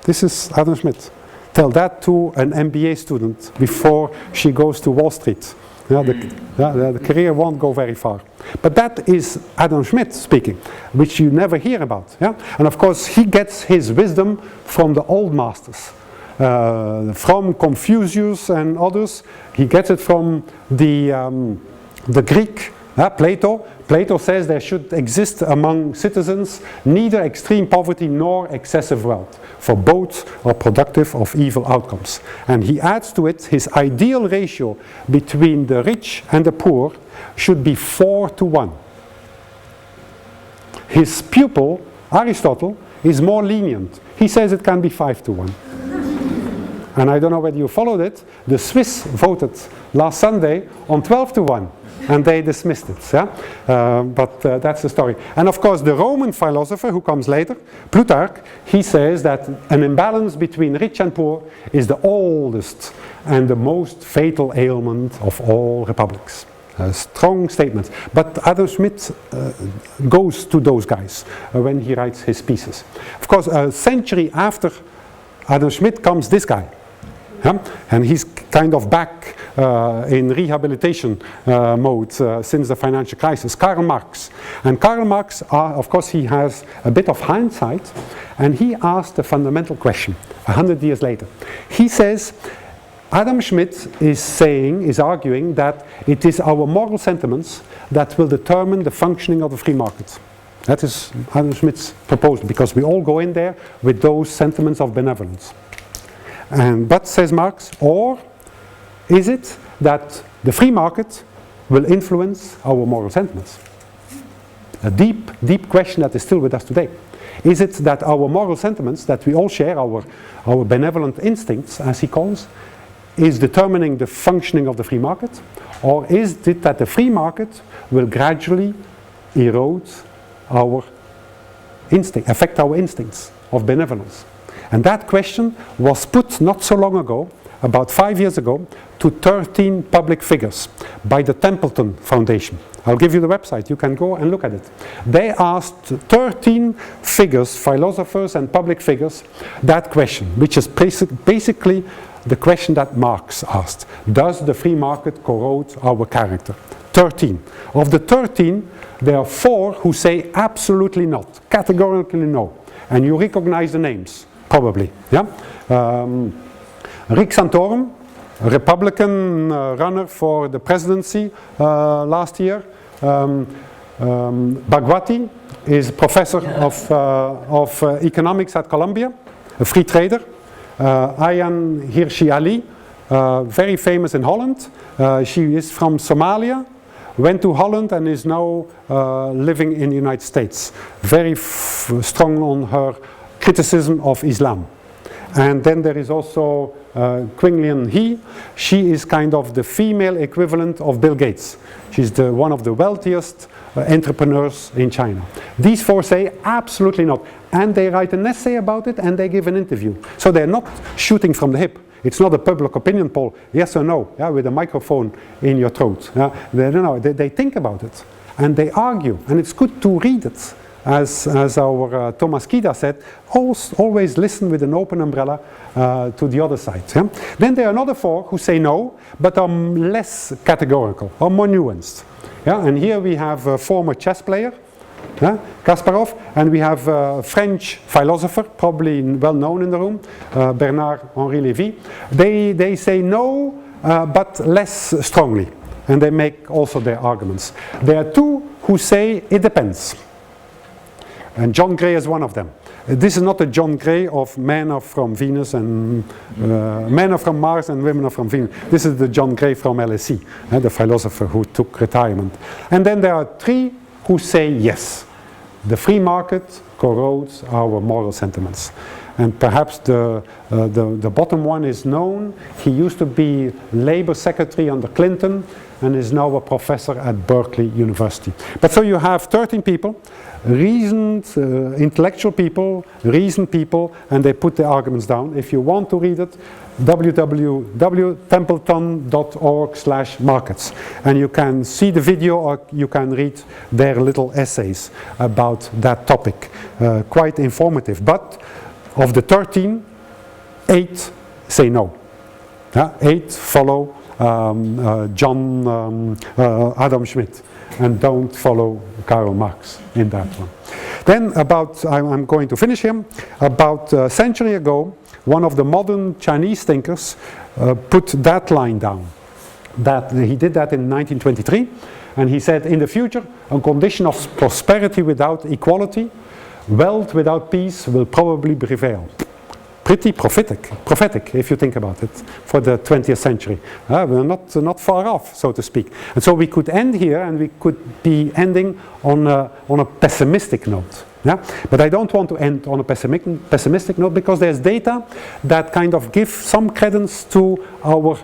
This is Adam Smith. Tell that to an MBA student before she goes to Wall Street. The career won't go very far. But that is Adam Smith speaking, which you never hear about. Yeah? And of course he gets his wisdom from the old masters. From Confucius and others. He gets it from the Greek, Plato. Plato says there should exist among citizens neither extreme poverty nor excessive wealth, for both are productive of evil outcomes. And he adds to it his ideal ratio between the rich and the poor should be 4:1. His pupil, Aristotle, is more lenient. He says it can be 5:1. And I don't know whether you followed it, the Swiss voted last Sunday on 12:1. And they dismissed it, yeah? But that's the story. And of course the Roman philosopher who comes later, Plutarch, he says that an imbalance between rich and poor is the oldest and the most fatal ailment of all republics. A strong statement. But Adam Smith goes to those guys when he writes his pieces. Of course, a century after Adam Smith comes this guy. Yeah? And he's kind of back in rehabilitation mode since the financial crisis, Karl Marx. And Karl Marx, of course, he has a bit of hindsight, and he asked a fundamental question 100 years later. He says, Adam Smith is arguing that it is our moral sentiments that will determine the functioning of the free market. That is Adam Smith's proposal, because we all go in there with those sentiments of benevolence. But, says Marx, or is it that the free market will influence our moral sentiments? A deep, deep question that is still with us today. Is it that our moral sentiments that we all share, our benevolent instincts, as he calls, is determining the functioning of the free market? Or is it that the free market will gradually erode our instinct, affect our instincts of benevolence? And that question was put not so long ago, about 5 years ago, to 13 public figures by the Templeton Foundation. I'll give you the website, you can go and look at it. They asked 13 figures, philosophers and public figures, that question, which is basically the question that Marx asked. Does the free market corrode our character? 13. Of the 13, there are 4 who say absolutely not, categorically no. And you recognize the names. Probably, yeah. Rick Santorum, a Republican runner for the presidency last year. Bhagwati is professor of economics at Columbia, a free trader. Ayaan Hirsi Ali, very famous in Holland. She is from Somalia, went to Holland and is now living in the United States. Very strong on her criticism of Islam. And then there is also Quing Lien He. She is kind of the female equivalent of Bill Gates. She's one of the wealthiest entrepreneurs in China. These 4 say absolutely not. And they write an essay about it and they give an interview. So they're not shooting from the hip. It's not a public opinion poll, yes or no, yeah, with a microphone in your throat. Yeah. They think about it and they argue, and it's good to read it. As our Thomas Kida said, always listen with an open umbrella to the other side. Yeah? Then there are another 4 who say no, but are less categorical, or more nuanced. Yeah? And here we have a former chess player, Kasparov, and we have a French philosopher, probably well known in the room, Bernard-Henri Lévy. They say no, but less strongly, and they make also their arguments. There are 2 who say it depends. And John Gray is one of them. This is not a John Gray of men are from Venus and men are from Mars and women are from Venus. This is the John Gray from LSE, the philosopher who took retirement. And then there are 3 who say yes. The free market corrodes our moral sentiments. And perhaps the bottom one is known. He used to be Labor Secretary under Clinton, and is now a professor at Berkeley University. But so you have 13 people, reasoned, intellectual people, reasoned people, and they put the arguments down. If you want to read it, www.templeton.org/markets, and you can see the video or you can read their little essays about that topic. Quite informative. But of the 13, 8 say no. 8 follow Adam Smith and don't follow Karl Marx in that one. Then I'm going to finish here, about a century ago, one of the modern Chinese thinkers put that line down. That he did that in 1923, and he said, in the future, a condition of prosperity without equality, wealth without peace will probably prevail. Pretty prophetic if you think about it, for the 20th century. We're not far off, so to speak. And so we could end here, and we could be ending on a pessimistic note. Yeah? But I don't want to end on a pessimistic note, because there's data that kind of give some credence to our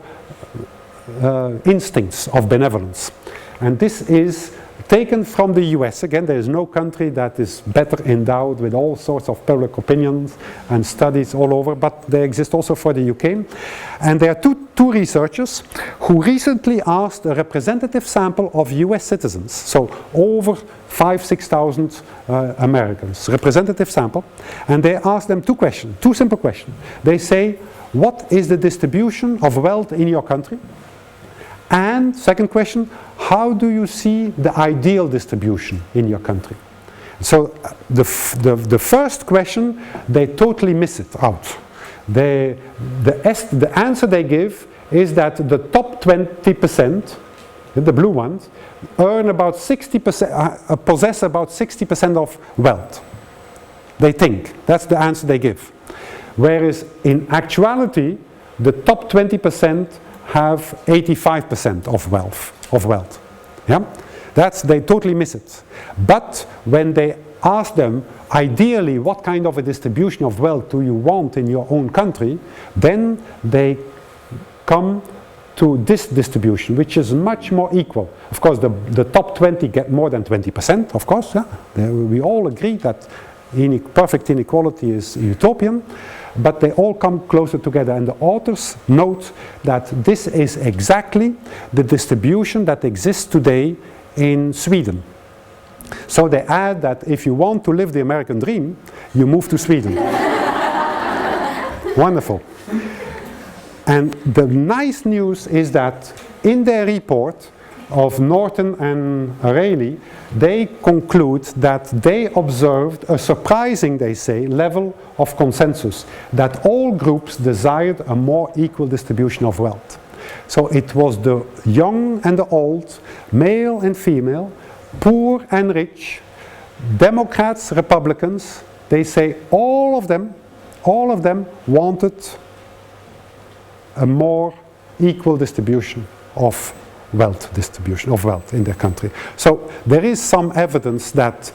instincts of benevolence. And this is taken from the US. Again, there is no country that is better endowed with all sorts of public opinions and studies all over, but they exist also for the UK. And there are two researchers who recently asked a representative sample of US citizens, so over 5,000-6,000 Americans, representative sample, and they asked them two simple questions. They say, what is the distribution of wealth in your country? And second question, how do you see the ideal distribution in your country? So the first question, they totally miss it out. The answer they give is that the top 20%, the blue ones, earn about 60%, possess about 60% of wealth. They think, that's the answer they give. Whereas in actuality, the top 20% have 85% of wealth. Yeah? They totally miss it. But when they ask them, ideally, what kind of a distribution of wealth do you want in your own country, then they come to this distribution, which is much more equal. Of course, the top 20 get more than 20%, of course. Yeah? We all agree that perfect inequality is utopian, but they all come closer together, and the authors note that this is exactly the distribution that exists today in Sweden. So they add that if you want to live the American dream, you move to Sweden. Wonderful. And the nice news is that in their report of Norton and Rayleigh, they conclude that they observed a surprising, they say, level of consensus, that all groups desired a more equal distribution of wealth. So it was the young and the old, male and female, poor and rich, Democrats, Republicans, they say all of them wanted a more equal distribution of wealth in their country. So there is some evidence that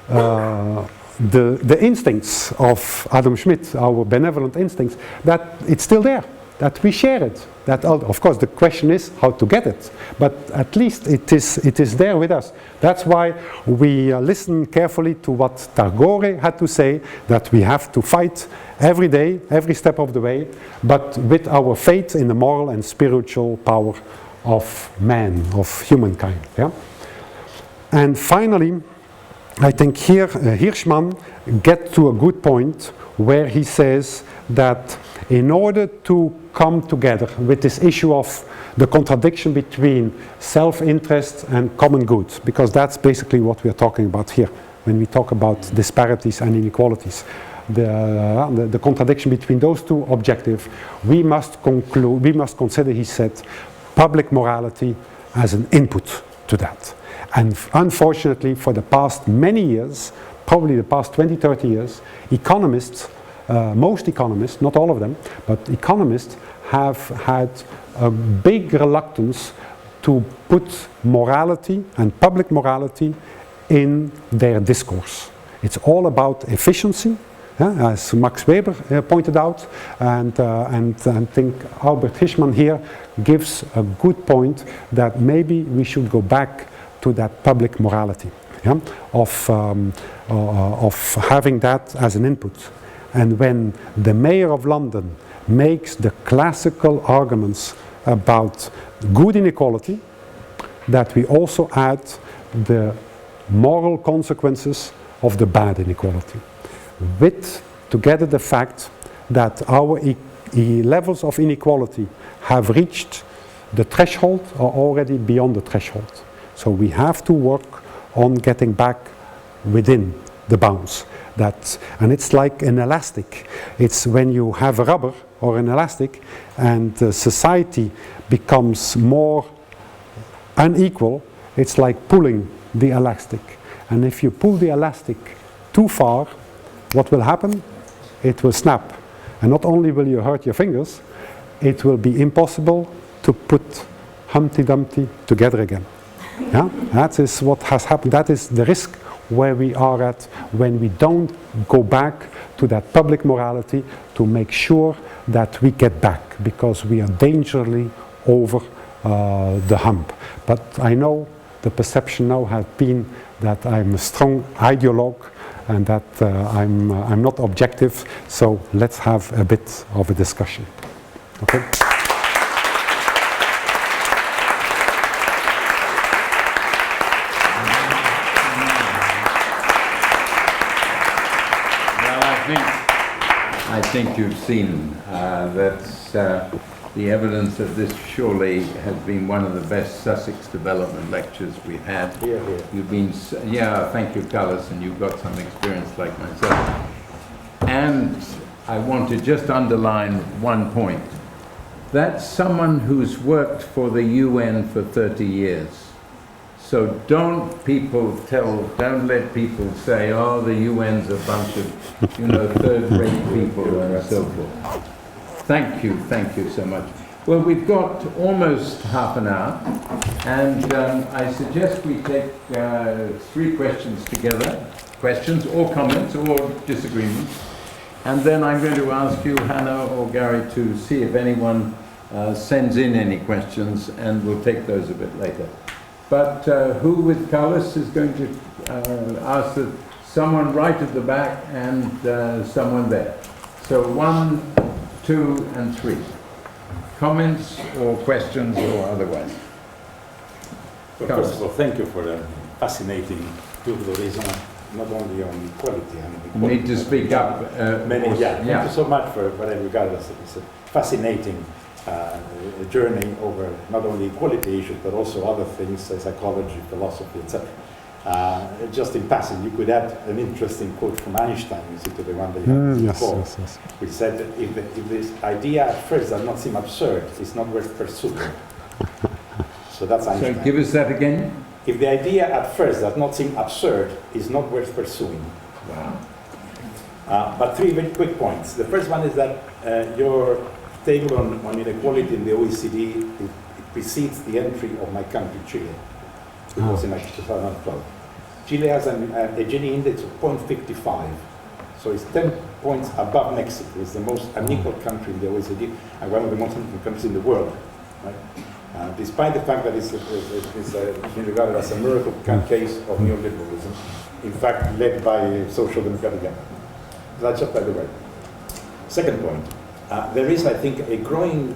the instincts of Adam Smith, our benevolent instincts, that it's still there, that we share it. That, of course, the question is how to get it, but at least it is there with us. That's why we listen carefully to what Tagore had to say, that we have to fight every day, every step of the way, but with our faith in the moral and spiritual power of man, of humankind. Yeah? And finally, I think here Hirschman gets to a good point where he says that in order to come together with this issue of the contradiction between self-interest and common good, because that's basically what we are talking about here when we talk about disparities and inequalities, the contradiction between those two objectives, we must consider, he said, public morality as an input to that. And unfortunately, for the past many years, probably the past 20-30 years, economists, most economists, not all of them, but economists have had a big reluctance to put morality and public morality in their discourse. It's all about efficiency, Yeah, as Max Weber pointed out, and think Albert Hirschman here gives a good point that maybe we should go back to that public morality, yeah, of having that as an input. And when the mayor of London makes the classical arguments about good inequality, that we also add the moral consequences of the bad inequality, with together the fact that our levels of inequality have reached the threshold or already beyond the threshold. So we have to work on getting back within the bounds. And it's like an elastic. It's when you have a rubber or an elastic and society becomes more unequal, it's like pulling the elastic. And if you pull the elastic too far, what will happen? It will snap. And not only will you hurt your fingers, it will be impossible to put Humpty Dumpty together again. Yeah? That is what has happened. That is the risk where we are at when we don't go back to that public morality to make sure that we get back, because we are dangerously over the hump. But I know the perception now has been that I'm a strong ideologue and that I'm not objective, so let's have a bit of a discussion. Okay? I think you've seen that the evidence of this surely has been one of the best Sussex development lectures we've had. Yeah. You've been, thank you, Carlos, and you've got some experience like myself. And I want to just underline one point. That's someone who's worked for the UN for 30 years. So don't let people say, oh, the UN's a bunch of, third-rate people and so forth. Thank you so much. Well, we've got almost half an hour, and I suggest we take 3 questions together, questions or comments or disagreements, and then I'm going to ask you, Hannah or Gary, to see if anyone sends in any questions, and we'll take those a bit later. But who with Carlos is going to ask someone right at the back and someone there. So 1, 2, and 3. Comments or questions or otherwise. Well, first of all, thank you for the fascinating tourism, not only on equality and You need to speak up. Thank you so much for what I regard as a fascinating journey over not only equality issues but also other things, psychology, philosophy, etc. Just in passing, you could add an interesting quote from Einstein, you see, to the one that you had before, yes. which said that if this idea at first does not seem absurd, it's not worth pursuing. So that's Einstein. So give us that again. If the idea at first does not seem absurd, it's not worth pursuing. Wow. But 3 very quick points. The first one is that your table on inequality in the OECD, it precedes the entry of my country, Chile. It was in 2012. Chile has a Gini index of 0.55, so it's 10 points above Mexico. It's the most unequal country in the OECD and one of the most unequal countries in the world. Right? Despite the fact that it's been regarded as a miracle case of neoliberalism, in fact led by social democratic government. That's just by the way. Second point. There is, I think, a growing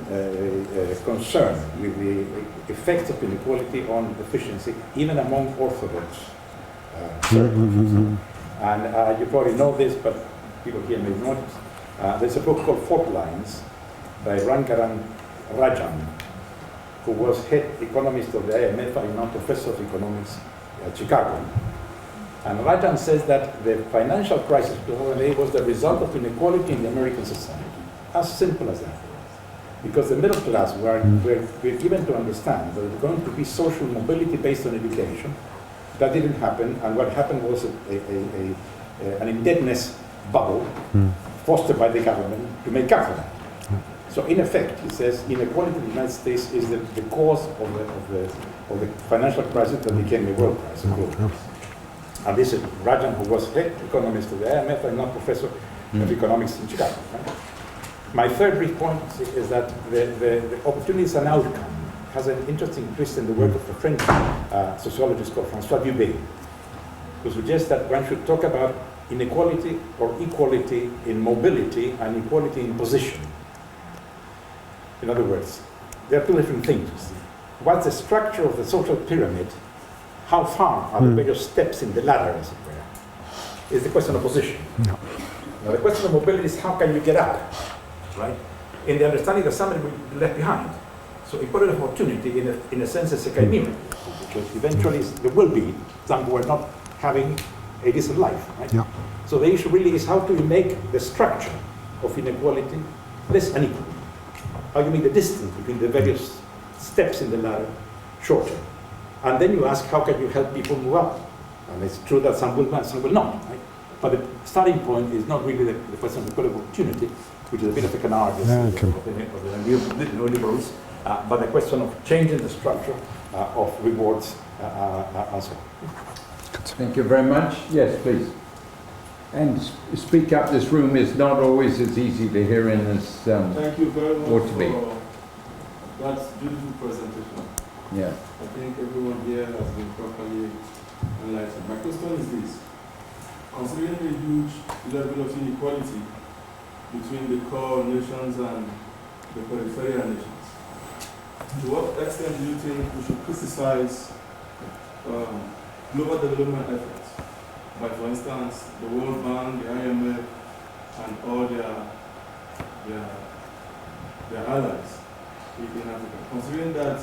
concern with the effects of inequality on efficiency, even among Orthodox circles. And you probably know this, but people here may not. There's a book called Fault Lines by Rangaran Rajan, who was head economist of the IMF and now professor of economics at Chicago. And Rajan says that the financial crisis of 2008 was the result of inequality in the American society. As simple as that. Because the middle class were given to understand that there was going to be social mobility based on education. That didn't happen, and what happened was an indebtedness bubble fostered by the government to make up for that. So in effect, he says, inequality in the United States is the cause of the financial crisis that became a world crisis. And this is Rajan, who was head economist of the IMF and now professor, of economics in Chicago. Right? My third brief point is that the opportunity is an outcome. Has an interesting twist in the work of a French sociologist called François Dubé, who suggests that one should talk about inequality or equality in mobility and equality in position. In other words, there are two different things. You see. What's the structure of the social pyramid? How far are the various steps in the ladder, as it were? Is the question of position. No. Now, the question of mobility is how can you get up, right? In the understanding that somebody will be left behind. So equality of opportunity, in a sense, is a chimera, because eventually there will be some who are not having a decent life, right? Yeah. So the issue really is how do you make the structure of inequality less unequal? How do you make the distance between the various steps in the ladder shorter? And then you ask, how can you help people move up? And it's true that some will, some will not, right? But the starting point is not really the question of equality of opportunity, which is a bit of a canard of the neoliberals, but the question of changing the structure of rewards and so on. Thank you very much. Yes, please. And speak up. This room is not always as easy to hear in as Thank you very much ought to be. for that beautiful presentation. Yeah. I think everyone here has been properly enlightened. My question is this. Considering the huge level of inequality between the core nations and the peripheral nations, to what extent do you think we should criticize global development efforts? By, for instance, the World Bank, the IMF, and all their allies in Africa. Considering that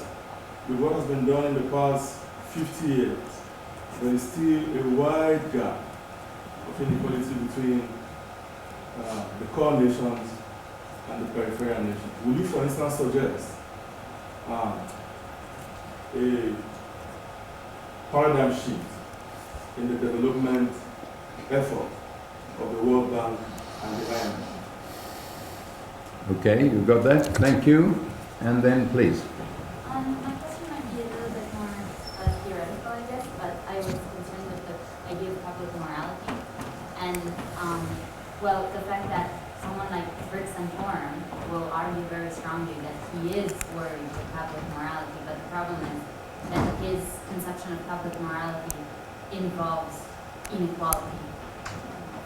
with what has been done in the past 50 years, there is still a wide gap of inequality between the core nations and the peripheral nations. Will you, for instance, suggest a paradigm shift in the development effort of the World Bank and the IMF? Okay, you got that? Thank you. And then please. My question might be a little bit more theoretical, I guess, but I was concerned with the idea of public morality. And, well, the fact that someone like Gresham will argue very strongly that he is worried with public morality, but the problem is that his conception of public morality involves inequality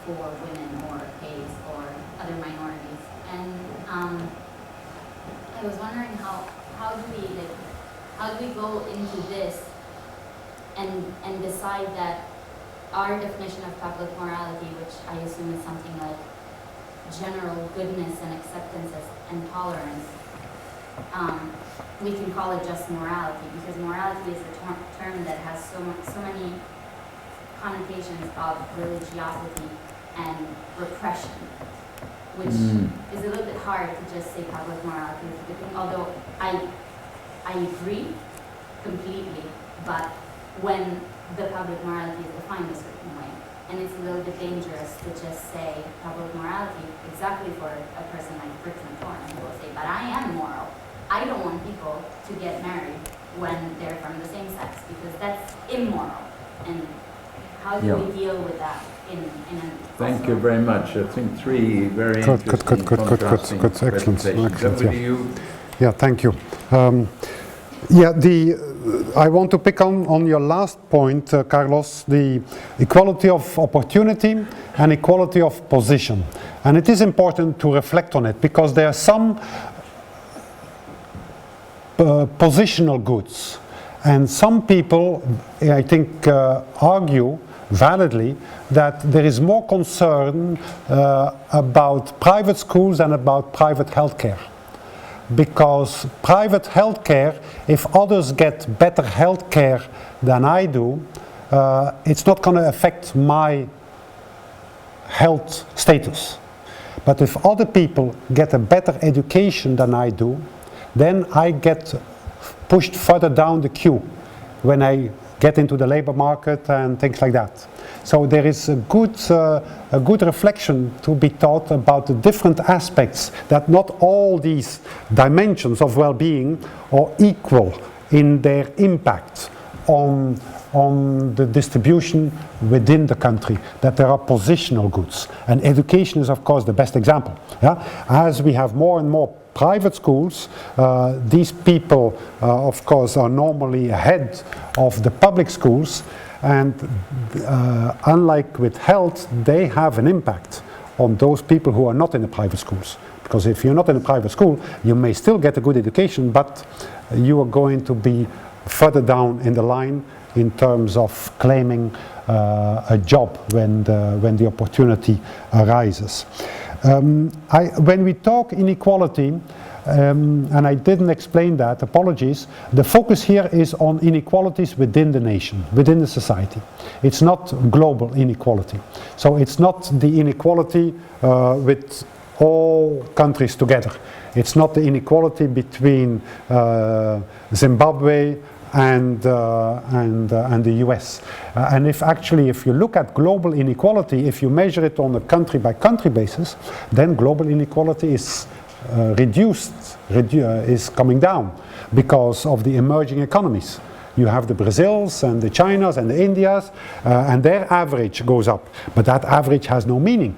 for women or gays or other minorities. And I was wondering how do we go into this and decide that our definition of public morality, which I assume is something like general goodness and acceptance and tolerance, we can call it just morality, because morality is a term that has so many connotations of religiosity and repression, which is a little bit hard to just say public morality is a good thing, although I agree completely, but when the public morality is defined a certain way, and it's a little bit dangerous to just say public morality exactly for a person like Gresham who will say, but I am moral. I don't want people to get married when they're from the same sex, because that's immoral. And how do we deal with that in a... Thank you very much. I think three very interesting contrasting presentations. Over to you. Yeah, thank you. I want to pick on your last point, Carlos, the equality of opportunity and equality of position. And it is important to reflect on it, because there are some positional goods. And some people, I think, argue validly that there is more concern about private schools than about private healthcare. Because private healthcare, if others get better healthcare than I do, it's not going to affect my health status. But if other people get a better education than I do, then I get pushed further down the queue when I get into the labor market and things like that. So there is a good reflection to be taught about the different aspects, that not all these dimensions of well-being are equal in their impact on on the distribution within the country, that there are positional goods. And education is, of course, the best example. Yeah? As we have more and more private schools, these people, of course, are normally ahead of the public schools, and unlike with health, they have an impact on those people who are not in the private schools. Because if you're not in a private school, you may still get a good education, but you are going to be further down in the line in terms of claiming a job when the opportunity arises. When we talk inequality, and I didn't explain that, apologies, the focus here is on inequalities within the nation, within the society. It's not global inequality. So it's not the inequality with all countries together. It's not the inequality between Zimbabwe and the US. And if you look at global inequality, if you measure it on a country by country basis, then global inequality is is coming down because of the emerging economies. You have the Brazils and the Chinas and the Indias, and their average goes up. But that average has no meaning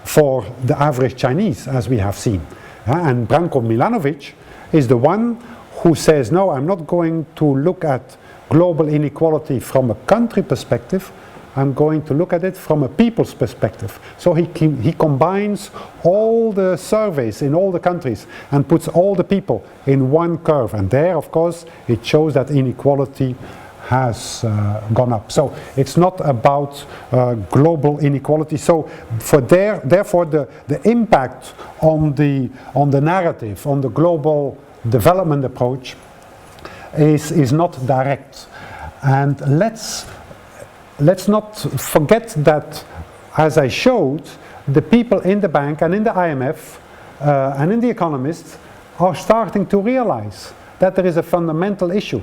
for the average Chinese, as we have seen. And Branko Milanovic is the one who says, no, I'm not going to look at global inequality from a country perspective, I'm going to look at it from a people's perspective. So he combines all the surveys in all the countries and puts all the people in one curve. And there, of course, it shows that inequality has gone up. So it's not about global inequality. So therefore the impact on the narrative, on the global development approach is not direct. And let's not forget that, as I showed, the people in the bank and in the IMF and in the economists are starting to realize that there is a fundamental issue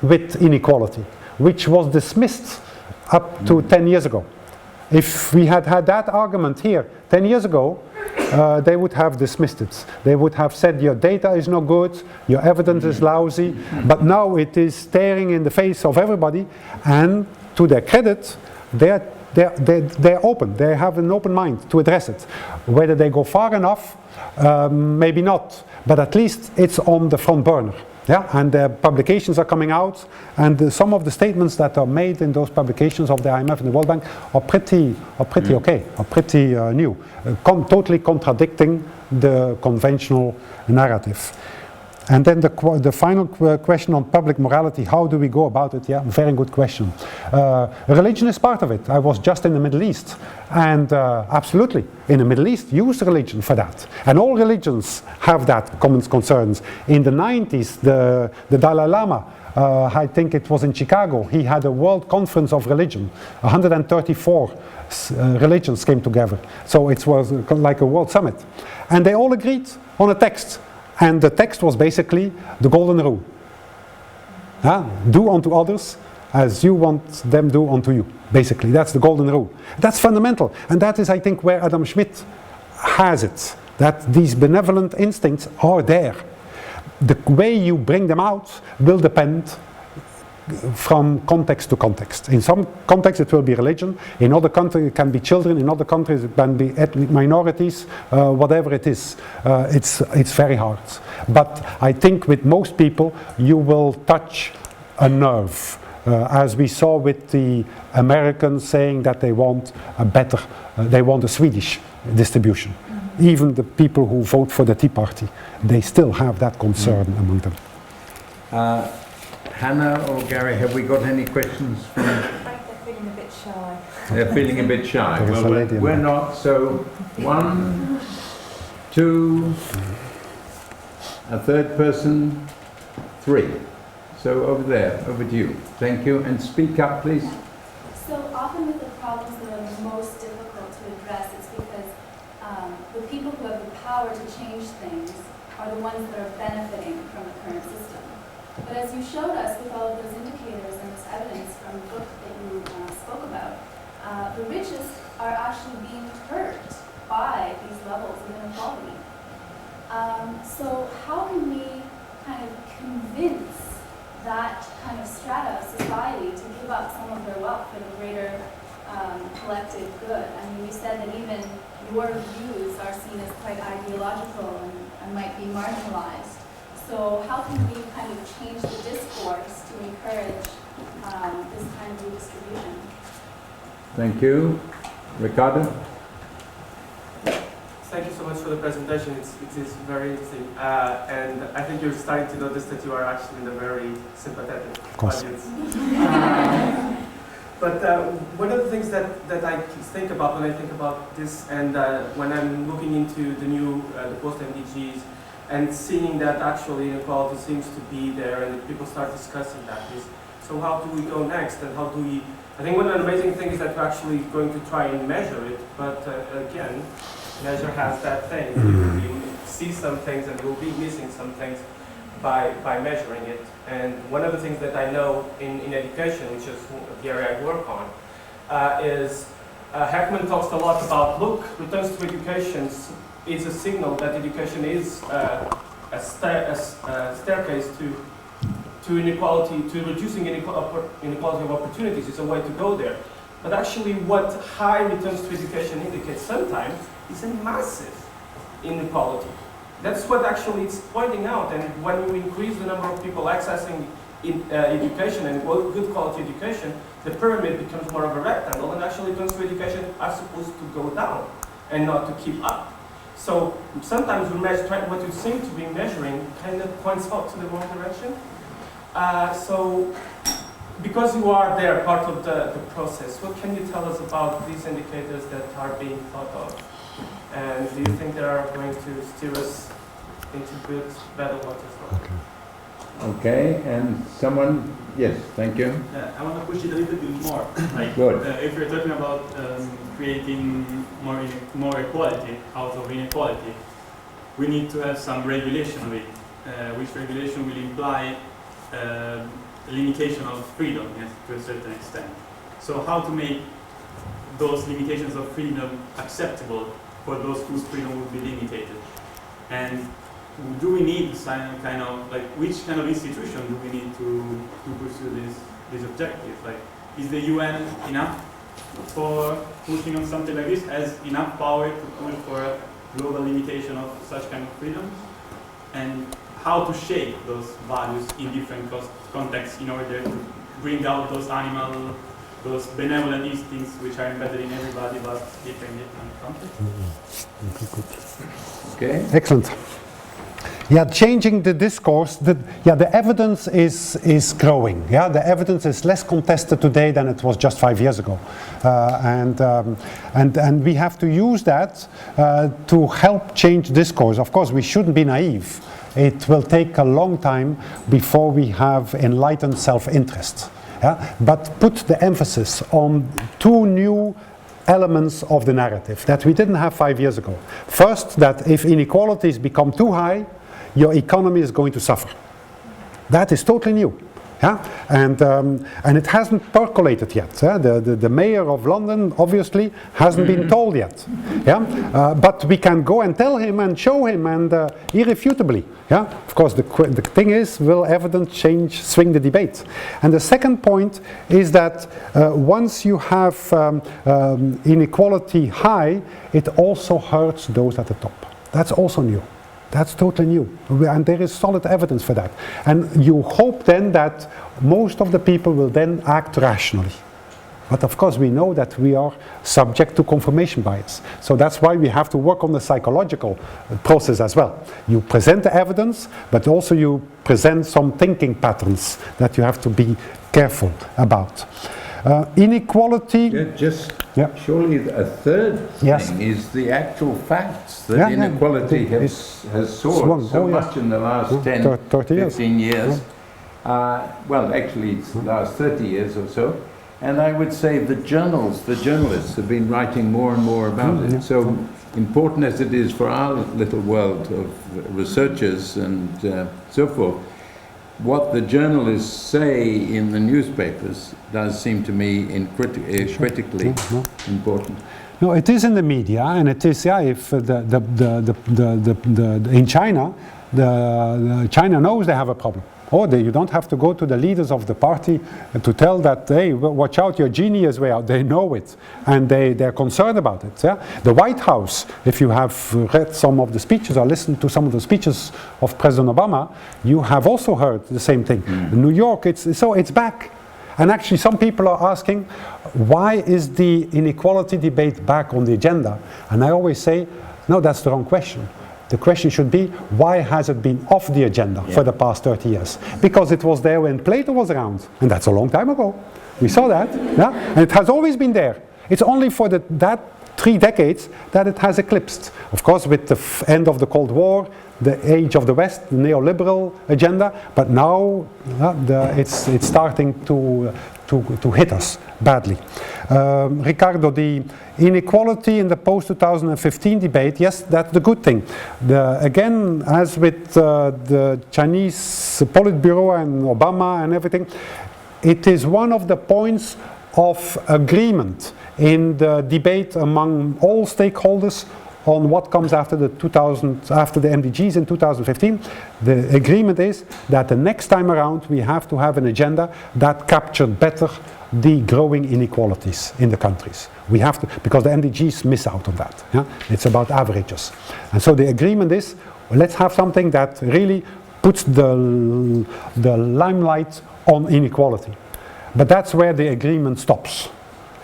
with inequality, which was dismissed up to 10 years ago. If we had had that argument here 10 years ago, they would have dismissed it. They would have said your data is no good, your evidence is lousy, but now it is staring in the face of everybody, and to their credit, they're open. They have an open mind to address it. Whether they go far enough, maybe not, but at least it's on the front burner. Yeah, and the publications are coming out, and some of the statements that are made in those publications of the IMF and the World Bank are pretty okay, are pretty new, totally contradicting the conventional narrative. And then the final question on public morality, how do we go about it? Yeah, very good question. Religion is part of it. I was just in the Middle East, and absolutely, in the Middle East, use religion for that. And all religions have that common concerns. In the 90s, the Dalai Lama, I think it was in Chicago, he had a world conference of religion. 134 religions came together. So it was like a world summit. And they all agreed on a text. And the text was basically the golden rule. Do unto others as you want them do unto you. Basically, that's the golden rule. That's fundamental. And that is, I think, where Adam Smith has it. That these benevolent instincts are there. The way you bring them out will depend from context to context. In some contexts it will be religion, in other countries it can be children, in other countries it can be ethnic minorities, whatever it is. It's very hard. But I think with most people you will touch a nerve, as we saw with the Americans saying that they want they want a Swedish distribution. Even the people who vote for the Tea Party, they still have that concern among them. Hannah or Gary, have we got any questions from? They're feeling a bit shy. They're feeling a bit shy. Well, we're not. So 1, 2, a third person, 3. So over there, over to you. Thank you, and speak up, please. So often with the problems that are the most difficult to address, it's because the people who have the power to change things are the ones that are benefiting from the current system. But as you showed us with all of those indicators and this evidence from the book that you spoke about, the richest are actually being hurt by these levels of inequality. So how can we kind of convince that kind of strata of society to give give up some of their wealth for the greater collective good. I mean, you said that even your views are seen as quite ideological and might be marginalized. So how can we kind of change the discourse to encourage this kind of redistribution? Thank you. Ricardo? Thank you so much for the presentation. It is very interesting. And I think you're starting to notice that you are actually in a very sympathetic audience. But one of the things that I think about when I think about this, and when I'm looking into the new, the post-MDGs, and seeing that actually inequality seems to be there, and people start discussing that, is, so how do we go next, and how do we, I think one of the amazing things is that we're actually going to try and measure it, but again, measure has that thing. You see some things and you'll be missing some things by measuring it. And one of the things that I know in education, which is the area I work on, is Heckman talks a lot about, look, returns to education is a signal that education is a staircase to inequality, to reducing inequality of opportunities. It's a way to go there. But actually what high returns to education indicates sometimes is a massive inequality. That's what actually it's pointing out. And when you increase the number of people accessing education and good quality education, the pyramid becomes more of a rectangle, and actually returns to education are supposed to go down and not to keep up. So sometimes we measure, what you seem to be measuring kind of points out to the wrong direction. So because you are there, part of the process, what can you tell us about these indicators that are being thought of? And do you think they are going to steer us into good, better waters? Okay, and someone, yes, thank you. I want to push it a little bit more. Like, Good. If we're talking about creating more equality out of inequality, we need to have some regulation of it, which regulation will imply limitation of freedom, yes, to a certain extent. So how to make those limitations of freedom acceptable for those whose freedom would be limited? And do we need some kind of, like, which kind of institution do we need to pursue this objective? Like, is the UN enough for pushing on something like this? Has enough power to push for a global limitation of such kind of freedom? And how to shape those values in different contexts in order to bring out those animal, those benevolent instincts which are embedded in everybody but different contexts? Okay. Excellent. Yeah, changing the discourse, the evidence is growing. Yeah, the evidence is less contested today than it was just 5 years ago. And we have to use that to help change discourse. Of course, we shouldn't be naive. It will take a long time before we have enlightened self-interest. Yeah? But put the emphasis on two new elements of the narrative that we didn't have 5 years ago. First, that if inequalities become too high, your economy is going to suffer. That is totally new. Yeah? And it hasn't percolated yet. The mayor of London obviously hasn't been told yet. Yeah? But we can go and tell him and show him, and irrefutably. Yeah? Of course, the thing is, will evidence swing the debate? And the second point is that once you have inequality high, it also hurts those at the top. That's also new. That's totally new, and there is solid evidence for that. And you hope then that most of the people will then act rationally. But of course we know that we are subject to confirmation bias. So that's why we have to work on the psychological process as well. You present the evidence, but also you present some thinking patterns that you have to be careful about. Inequality. Surely a third thing is the actual facts that inequality has soared so much in the last 10, 15 years. Well, actually it's the last 30 years or so. And I would say the journalists have been writing more and more about it. So important as it is for our little world of researchers and so forth, what the journalists say in the newspapers does seem to me critically important. No, it is in the media, and it is, if in China, China knows they have a problem. You don't have to go to the leaders of the party to tell that, hey, watch out, your genie is way out. They know it, and they're concerned about it. Yeah? The White House, if you have read some of the speeches or listened to some of the speeches of President Obama, you have also heard the same thing. New York, it's back. And actually some people are asking, why is the inequality debate back on the agenda? And I always say, no, that's the wrong question. The question should be, why has it been off the agenda for the past 30 years? Because it was there when Plato was around, and that's a long time ago. We saw that, yeah? And it has always been there. It's only for that 3 decades that it has eclipsed. Of course, with the end of the Cold War, the age of the West, the neoliberal agenda, but now it's starting to hit us badly. Ricardo, the inequality in the post-2015 debate, yes, that's the good thing. Again, as with the Chinese Politburo and Obama and everything, it is one of the points of agreement in the debate among all stakeholders on what comes after the MDGs in 2015. The agreement is that the next time around we have to have an agenda that captured better the growing inequalities in the countries. We have to, because the MDGs miss out on that. Yeah? It's about averages. And so the agreement is, let's have something that really puts the limelight on inequality. But that's where the agreement stops.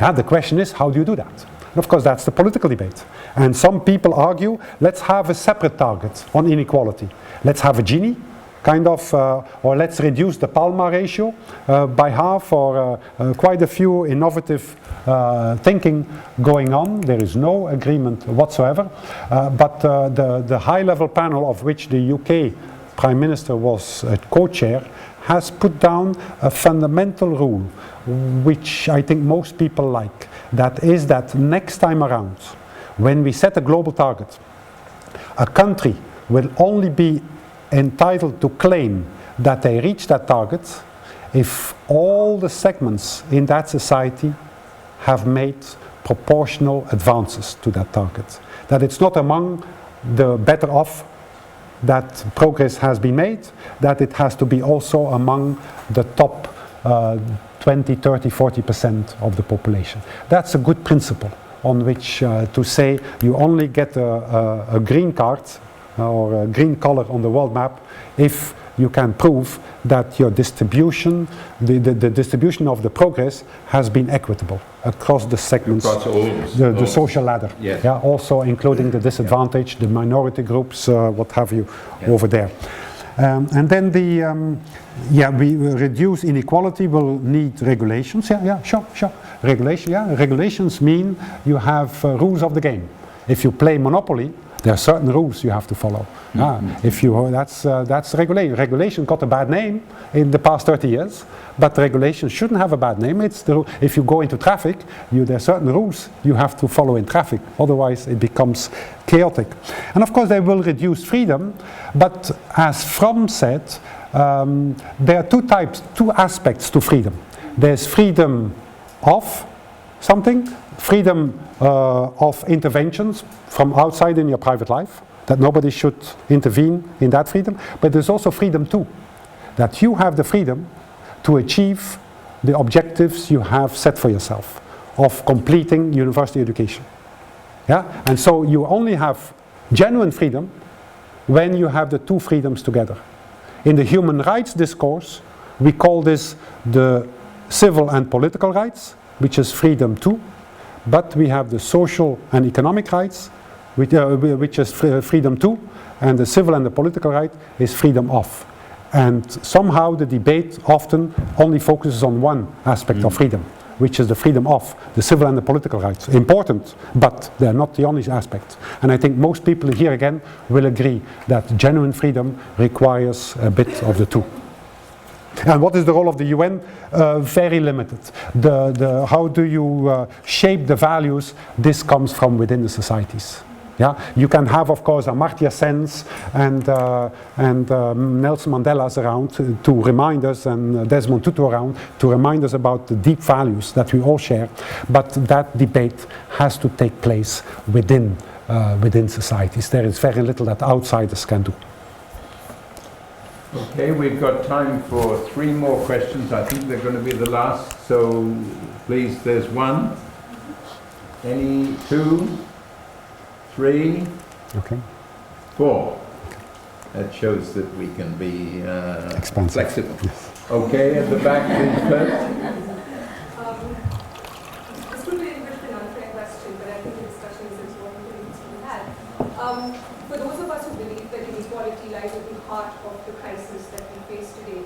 Yeah? The question is, how do you do that? And of course, that's the political debate. And some people argue, let's have a separate target on inequality. Let's have a Gini, kind of, or let's reduce the Palma ratio by half, or quite a few innovative thinking going on. There is no agreement whatsoever. But the high-level panel, of which the UK Prime Minister was a co-chair, has put down a fundamental rule, which I think most people like. That is that next time around, when we set a global target, a country will only be entitled to claim that they reach that target if all the segments in that society have made proportional advances to that target. That it's not among the better off that progress has been made, that it has to be also among the top 20, 30, 40% of the population. That's a good principle on which to say you only get a green card or a green color on the world map if you can prove that your distribution, the distribution of the progress has been equitable across the segments, across all the social ladder. Yes. Yeah, also including the disadvantaged, the minority groups, what have you, over there. And then we reduce inequality, will need regulations. Sure. Regulations mean you have rules of the game. If you play Monopoly, there are certain rules you have to follow. If you that's regulation. Regulation got a bad name in the past 30 years, but regulation shouldn't have a bad name. It's if you go into traffic, there are certain rules you have to follow in traffic. Otherwise, it becomes chaotic. And of course, they will reduce freedom. But as Fromm said, there are two aspects to freedom. There's freedom of something, freedom of interventions from outside in your private life, that nobody should intervene in that freedom. But there's also freedom too, that you have the freedom to achieve the objectives you have set for yourself of completing university education. Yeah? And so you only have genuine freedom when you have the two freedoms together. In the human rights discourse, we call this the civil and political rights, which is freedom too. But we have the social and economic rights, which is freedom too, and the civil and the political right is freedom of. And somehow the debate often only focuses on one aspect of freedom, which is the freedom of the civil and the political rights. Important, but they're not the only aspect. And I think most people here again will agree that genuine freedom requires a bit of the two. And what is the role of the UN? Very limited. How do you shape the values? This comes from within the societies. Yeah, you can have, of course, Amartya Sen's and Nelson Mandela's around to remind us, and Desmond Tutu around to remind us about the deep values that we all share. But that debate has to take place within societies. There is very little that outsiders can do. Okay, we've got time for 3 more questions. I think they're going to be the last, so please, there's 1. Any 2, 3, Okay. 4. That shows that we can be Expansive. flexible. Yes. Okay, at the back, please, first. This could be a bit of an unfair question, but I think the discussion is important and needs to be had. For those of us who believe that inequality lies at the heart of the crisis that we face today,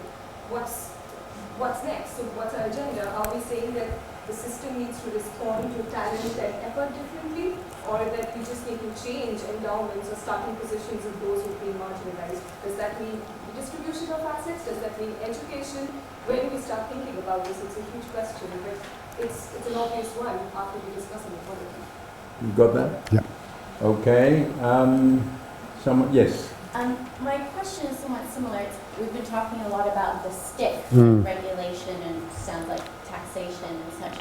what's next? So what's our agenda? Are we saying that the system needs to respond to talent and effort differently, or that we just need to change endowments or starting positions of those who've been marginalized? Does that mean distribution of assets? Does that mean education? When we start thinking about this, it's a huge question, but it's an obvious one after we discuss inequality. You got that? Yeah. Okay. Someone, yes. My question is somewhat similar. We've been talking a lot about the stick, regulation, and sounds like taxation and such.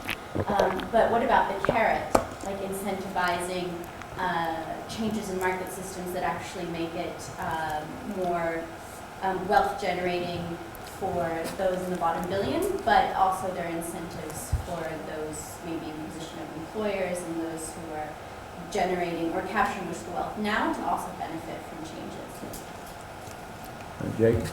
But what about the carrot, like incentivizing changes in market systems that actually make it more wealth generating for those in the bottom billion, but also there are incentives for those maybe in the position of employers and those who are generating or capturing most of the wealth now to also benefit from changes. Jake?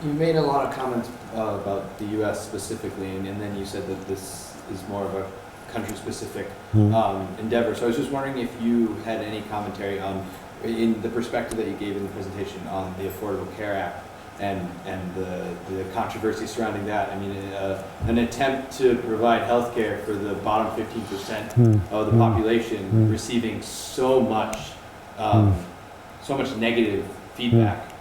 You made a lot of comments about the U.S. specifically, and then you said that this is more of a country-specific endeavor. So I was just wondering if you had any commentary on, in the perspective that you gave in the presentation on the Affordable Care Act and the controversy surrounding that. I mean, an attempt to provide health care for the bottom 15% of the population receiving so much negative feedback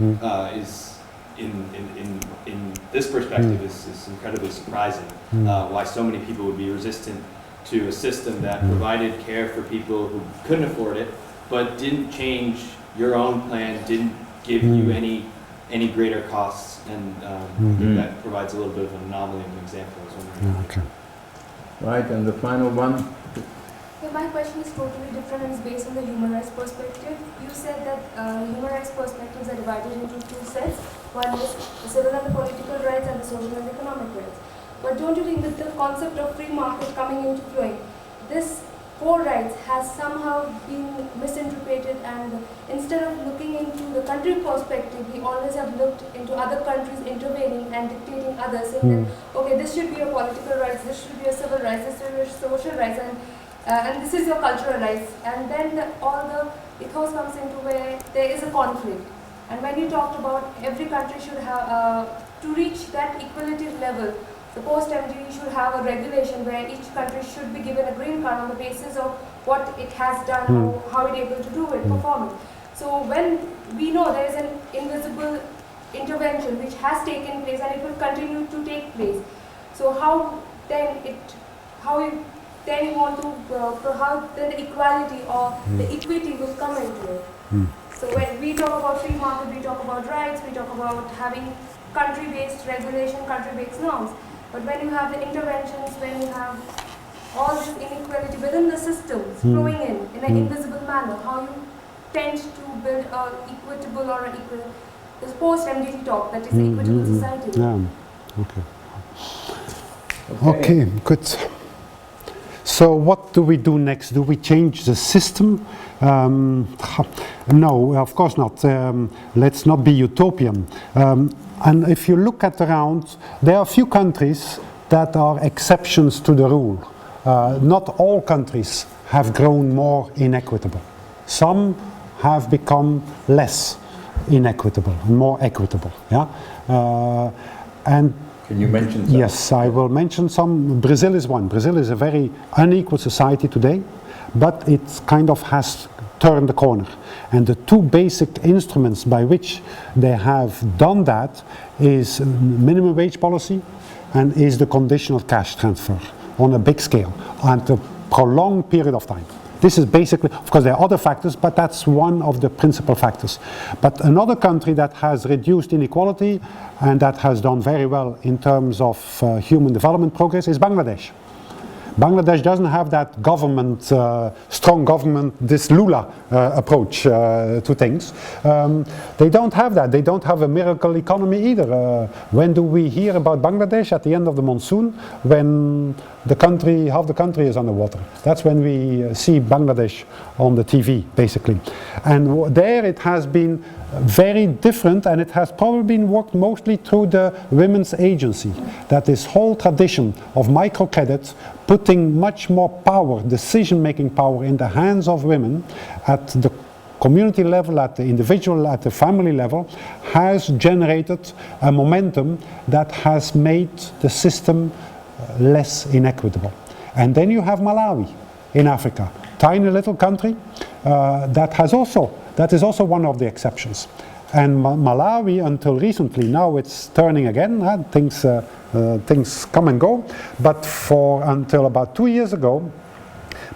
is in this perspective is incredibly surprising. Why so many people would be resistant to a system that provided care for people who couldn't afford it, but didn't change your own plan, didn't give you any greater costs, and that provides a little bit of an anomaly and an example. Okay. Right, and the final one. Yeah, my question is totally different and it's based on the human rights perspective. You said that human rights perspectives are divided into 2 sets. One is the civil and the political rights and the social and economic rights. But don't you think that the concept of free market coming into play, this 4 rights has somehow been misinterpreted, and instead of looking into the country perspective, we always have looked into other countries intervening and dictating others, saying that, okay, this should be a political rights, this should be a civil rights, this should be a social rights, and this is your cultural rights. And then all the ethos comes into where there is a conflict. And when you talked about every country should have, to reach that equality level, the post-MDG should have a regulation where each country should be given a green card on the basis of what it has done, how it is able to do it, perform it. So when we know there is an invisible intervention which has taken place and it will continue to take place, so how then the equality or the equity will come into it. So when we talk about free market, we talk about rights, we talk about having country-based regulation, country-based norms. But when you have the interventions, when you have all this inequality within the systems flowing in an invisible manner, how you tend to build an equitable or an equal, this post-MDG talk, that is the equitable society. Yeah. Okay, good. So what do we do next? Do we change the system? No, of course not. Let's not be utopian. And if you look at around, there are a few countries that are exceptions to the rule. Not all countries have grown more inequitable. Some have become less inequitable, more equitable. Yeah? And can you mention some? Yes, I will mention some. Brazil is one. Brazil is a very unequal society today, but it kind of has turned the corner. And the 2 basic instruments by which they have done that is minimum wage policy and is the conditional cash transfer on a big scale and a prolonged period of time. This is basically, of course there are other factors, but that's one of the principal factors. But another country that has reduced inequality and that has done very well in terms of human development progress is Bangladesh. Bangladesh doesn't have that government, strong government, this Lula approach to things. They don't have that. They don't have a miracle economy either. When do we hear about Bangladesh? At the end of the monsoon, when the country, half the country is underwater. That's when we see Bangladesh on the TV, basically. And there it has been very different, and it has probably been worked mostly through the women's agency. That this whole tradition of microcredit, putting much more power, decision-making power in the hands of women at the community level, at the individual, at the family level, has generated a momentum that has made the system less inequitable. And then you have Malawi in Africa, tiny little country that is also one of the exceptions. And Malawi, until recently, now it's turning again. Things come and go. But until about 2 years ago,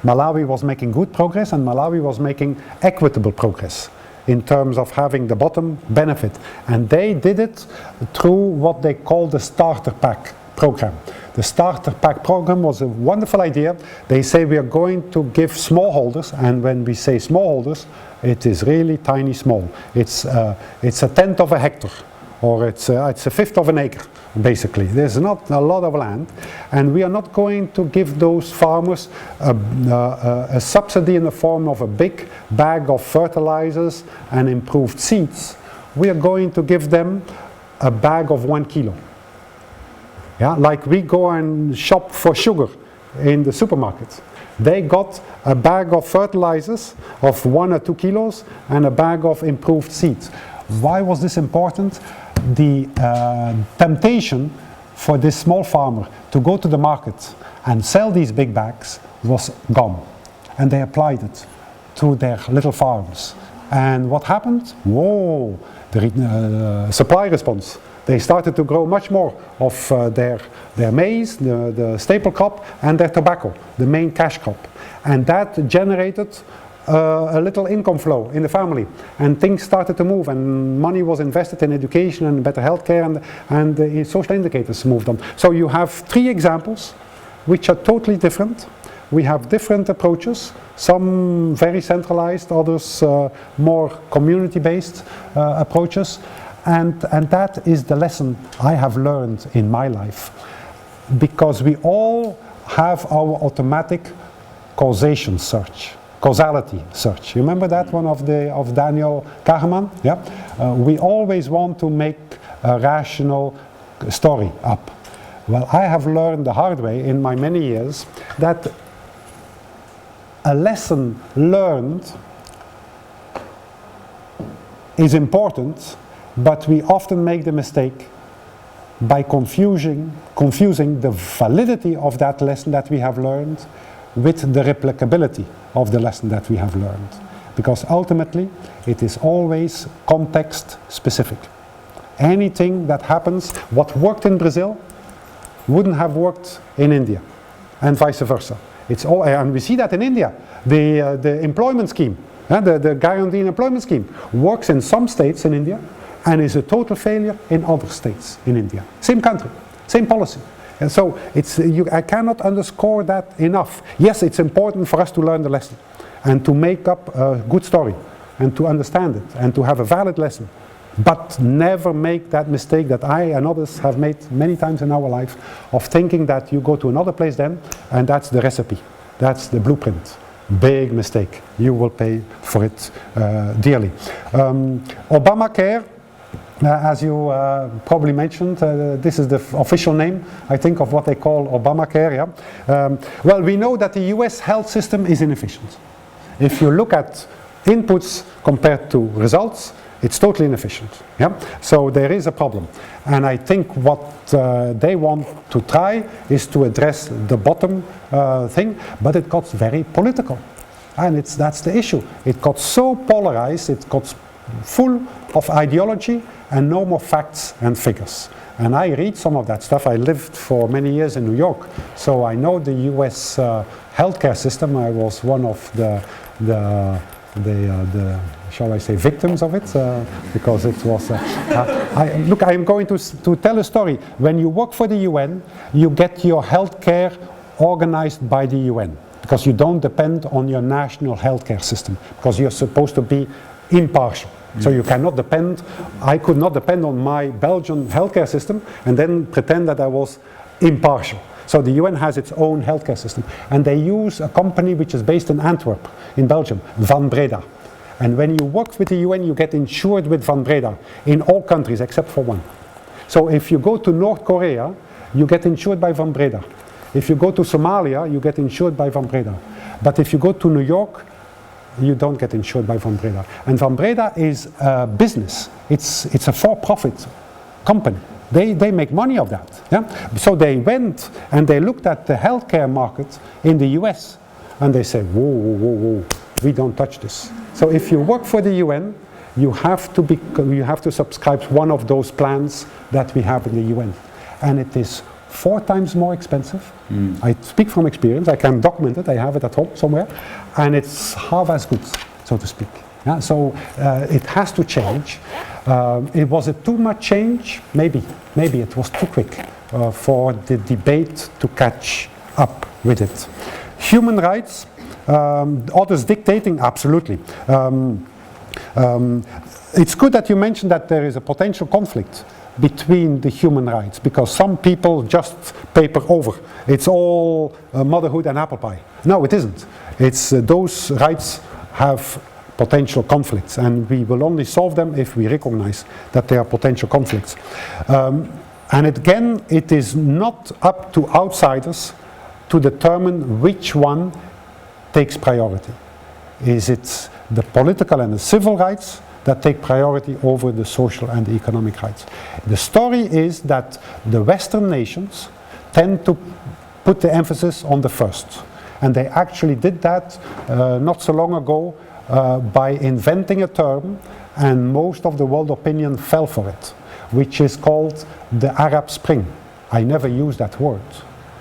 Malawi was making good progress, and Malawi was making equitable progress in terms of having the bottom benefit. And they did it through what they call the starter pack program. The starter pack program was a wonderful idea. They say we are going to give smallholders, and when we say smallholders, it is really tiny small. It's a tenth of a hectare, or it's a fifth of an acre, basically. There's not a lot of land, and we are not going to give those farmers a subsidy in the form of a big bag of fertilizers and improved seeds. We are going to give them a bag of 1 kilo. Yeah, like we go and shop for sugar in the supermarket. They got a bag of fertilizers of 1 or 2 kilos and a bag of improved seeds. Why was this important? The temptation for this small farmer to go to the market and sell these big bags was gone. And they applied it to their little farms. And what happened? Whoa, the supply response. They started to grow much more of their maize, the staple crop, and their tobacco, the main cash crop. And that generated a little income flow in the family. And things started to move, and money was invested in education and better healthcare, and the social indicators moved on. So you have 3 examples which are totally different. We have different approaches, some very centralized, others more community-based approaches. And that is the lesson I have learned in my life, because we all have our automatic causation search, causality search. You remember that one of Daniel Kahneman? Yeah. We always want to make a rational story up. Well, I have learned the hard way in my many years that a lesson learned is important, but we often make the mistake by confusing the validity of that lesson that we have learned with the replicability of the lesson that we have learned. Because ultimately, it is always context specific. Anything that happens, what worked in Brazil wouldn't have worked in India, and vice versa. And we see that in India. The employment scheme, the guaranteed employment scheme, works in some states in India, and is a total failure in other states in India. Same country, same policy. And so I cannot underscore that enough. Yes, it's important for us to learn the lesson and to make up a good story and to understand it and to have a valid lesson. But never make that mistake that I and others have made many times in our life of thinking that you go to another place then and that's the recipe, that's the blueprint. Big mistake. You will pay for it dearly. Obamacare, as you probably mentioned, this is the official name, I think, of what they call Obamacare. Yeah? Well, we know that the US health system is inefficient. If you look at inputs compared to results, it's totally inefficient. Yeah? So there is a problem. And I think what they want to try is to address the bottom thing, but it got very political. And that's the issue. It got so polarized, it got full of ideology and no more facts and figures. And I read some of that stuff. I lived for many years in New York, so I know the US healthcare system. I was one of the shall I say, victims of it, because it was... I'm going to tell a story. When you work for the UN, you get your healthcare organized by the UN, because you don't depend on your national healthcare system, because you're supposed to be impartial. So you cannot depend, I could not depend on my Belgian healthcare system and then pretend that I was impartial. So the UN has its own healthcare system, and they use a company which is based in Antwerp, in Belgium, Van Breda. And when you work with the UN, you get insured with Van Breda in all countries except for one. So if you go to North Korea, you get insured by Van Breda. If you go to Somalia, you get insured by Van Breda. But if you go to New York, you don't get insured by Van Breda. And Van Breda is a business. It's a for-profit company. They make money of that. Yeah? So they went and they looked at the healthcare market in the US, and they said, whoa, whoa, whoa, whoa, we don't touch this. So if you work for the UN, you have to subscribe to one of those plans that we have in the UN. And it is 4 times more expensive. I speak from experience, I can document it, I have it at home somewhere, and it's half as good, so to speak. Yeah, so it has to change. Was it too much change? Maybe it was too quick for the debate to catch up with it. Human rights, others dictating, absolutely. It's good that you mentioned that there is a potential conflict between the human rights, because some people just paper over. It's all motherhood and apple pie. No, it isn't. It's those rights have potential conflicts, and we will only solve them if we recognize that there are potential conflicts. And again, it is not up to outsiders to determine which one takes priority. Is it the political and the civil rights that take priority over the social and the economic rights? The story is that the Western nations tend to put the emphasis on the first. And they actually did that not so long ago by inventing a term, and most of the world opinion fell for it, which is called the Arab Spring. I never use that word,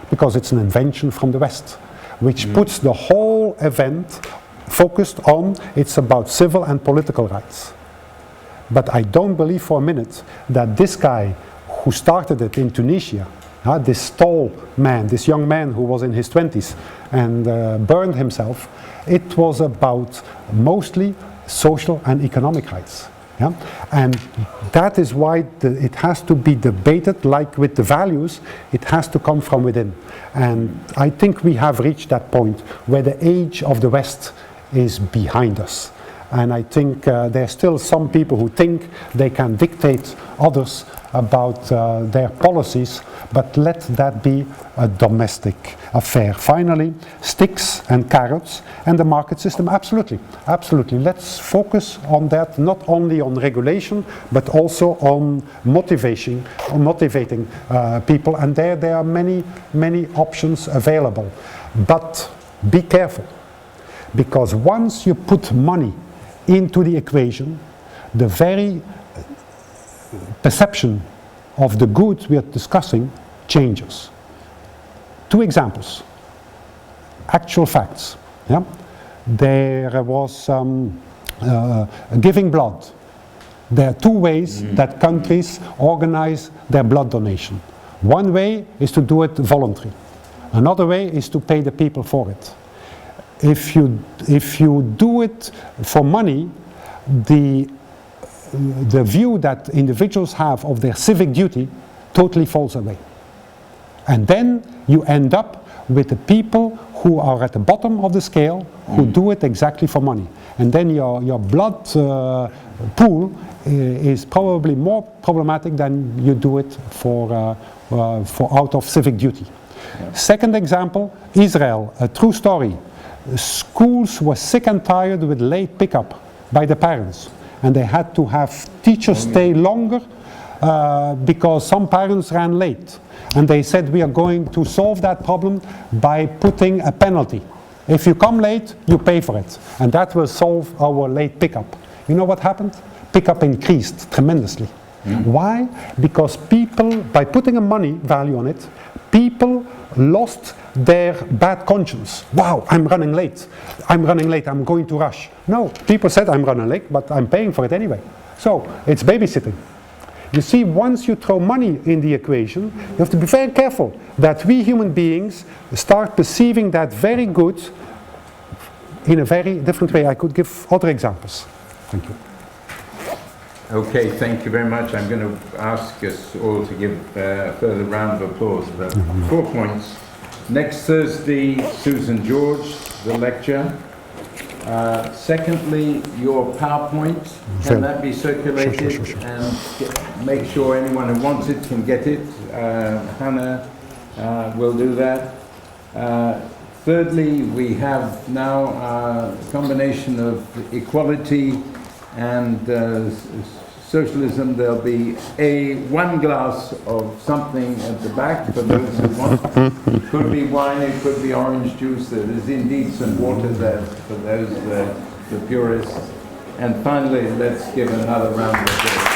because it's an invention from the West, which puts the whole event focused on, it's about civil and political rights. But I don't believe for a minute that this guy who started it in Tunisia, this tall man, this young man who was in his 20s and burned himself, it was about mostly social and economic rights. Yeah? And that is why it has to be debated, like with the values, it has to come from within. And I think we have reached that point where the age of the West is behind us. And I think there are still some people who think they can dictate others about their policies, but let that be a domestic affair. Finally, sticks and carrots and the market system, absolutely, absolutely. Let's focus on that, not only on regulation, but also on motivating people. And there are many, many options available. But be careful, because once you put money into the equation, the very perception of the good we are discussing changes. 2 examples, actual facts. Yeah? There was giving blood. There are 2 ways that countries organize their blood donation. One way is to do it voluntary. Another way is to pay the people for it. If you do it for money, the view that individuals have of their civic duty totally falls away. And then you end up with the people who are at the bottom of the scale, who do it exactly for money. And then your blood pool is probably more problematic than you do it for out of civic duty. Yeah. Second example, Israel, a true story. Schools were sick and tired with late pickup by the parents, and they had to have teachers stay longer because some parents ran late, and they said, we are going to solve that problem by putting a penalty. If you come late, you pay for it, and that will solve our late pickup. You know what happened? Pickup increased tremendously. Why? Because people, by putting a money value on it, people lost their bad conscience. Wow, I'm running late, I'm going to rush. No, people said I'm running late, but I'm paying for it anyway. So it's babysitting. You see, once you throw money in the equation, you have to be very careful that we human beings start perceiving that very good in a very different way. I could give other examples. Thank you. Okay, thank you very much. I'm going to ask us all to give a further round of applause. But 4 points. Next Thursday, Susan George, the lecture. Secondly, your PowerPoint, can that be circulated? Sure. And make sure anyone who wants it can get it. Hannah will do that. Thirdly, we have now a combination of equality and socialism. There'll be one glass of something at the back for those who want. It could be wine, it could be orange juice. There is indeed some water there for those the purists. And finally, let's give another round of applause.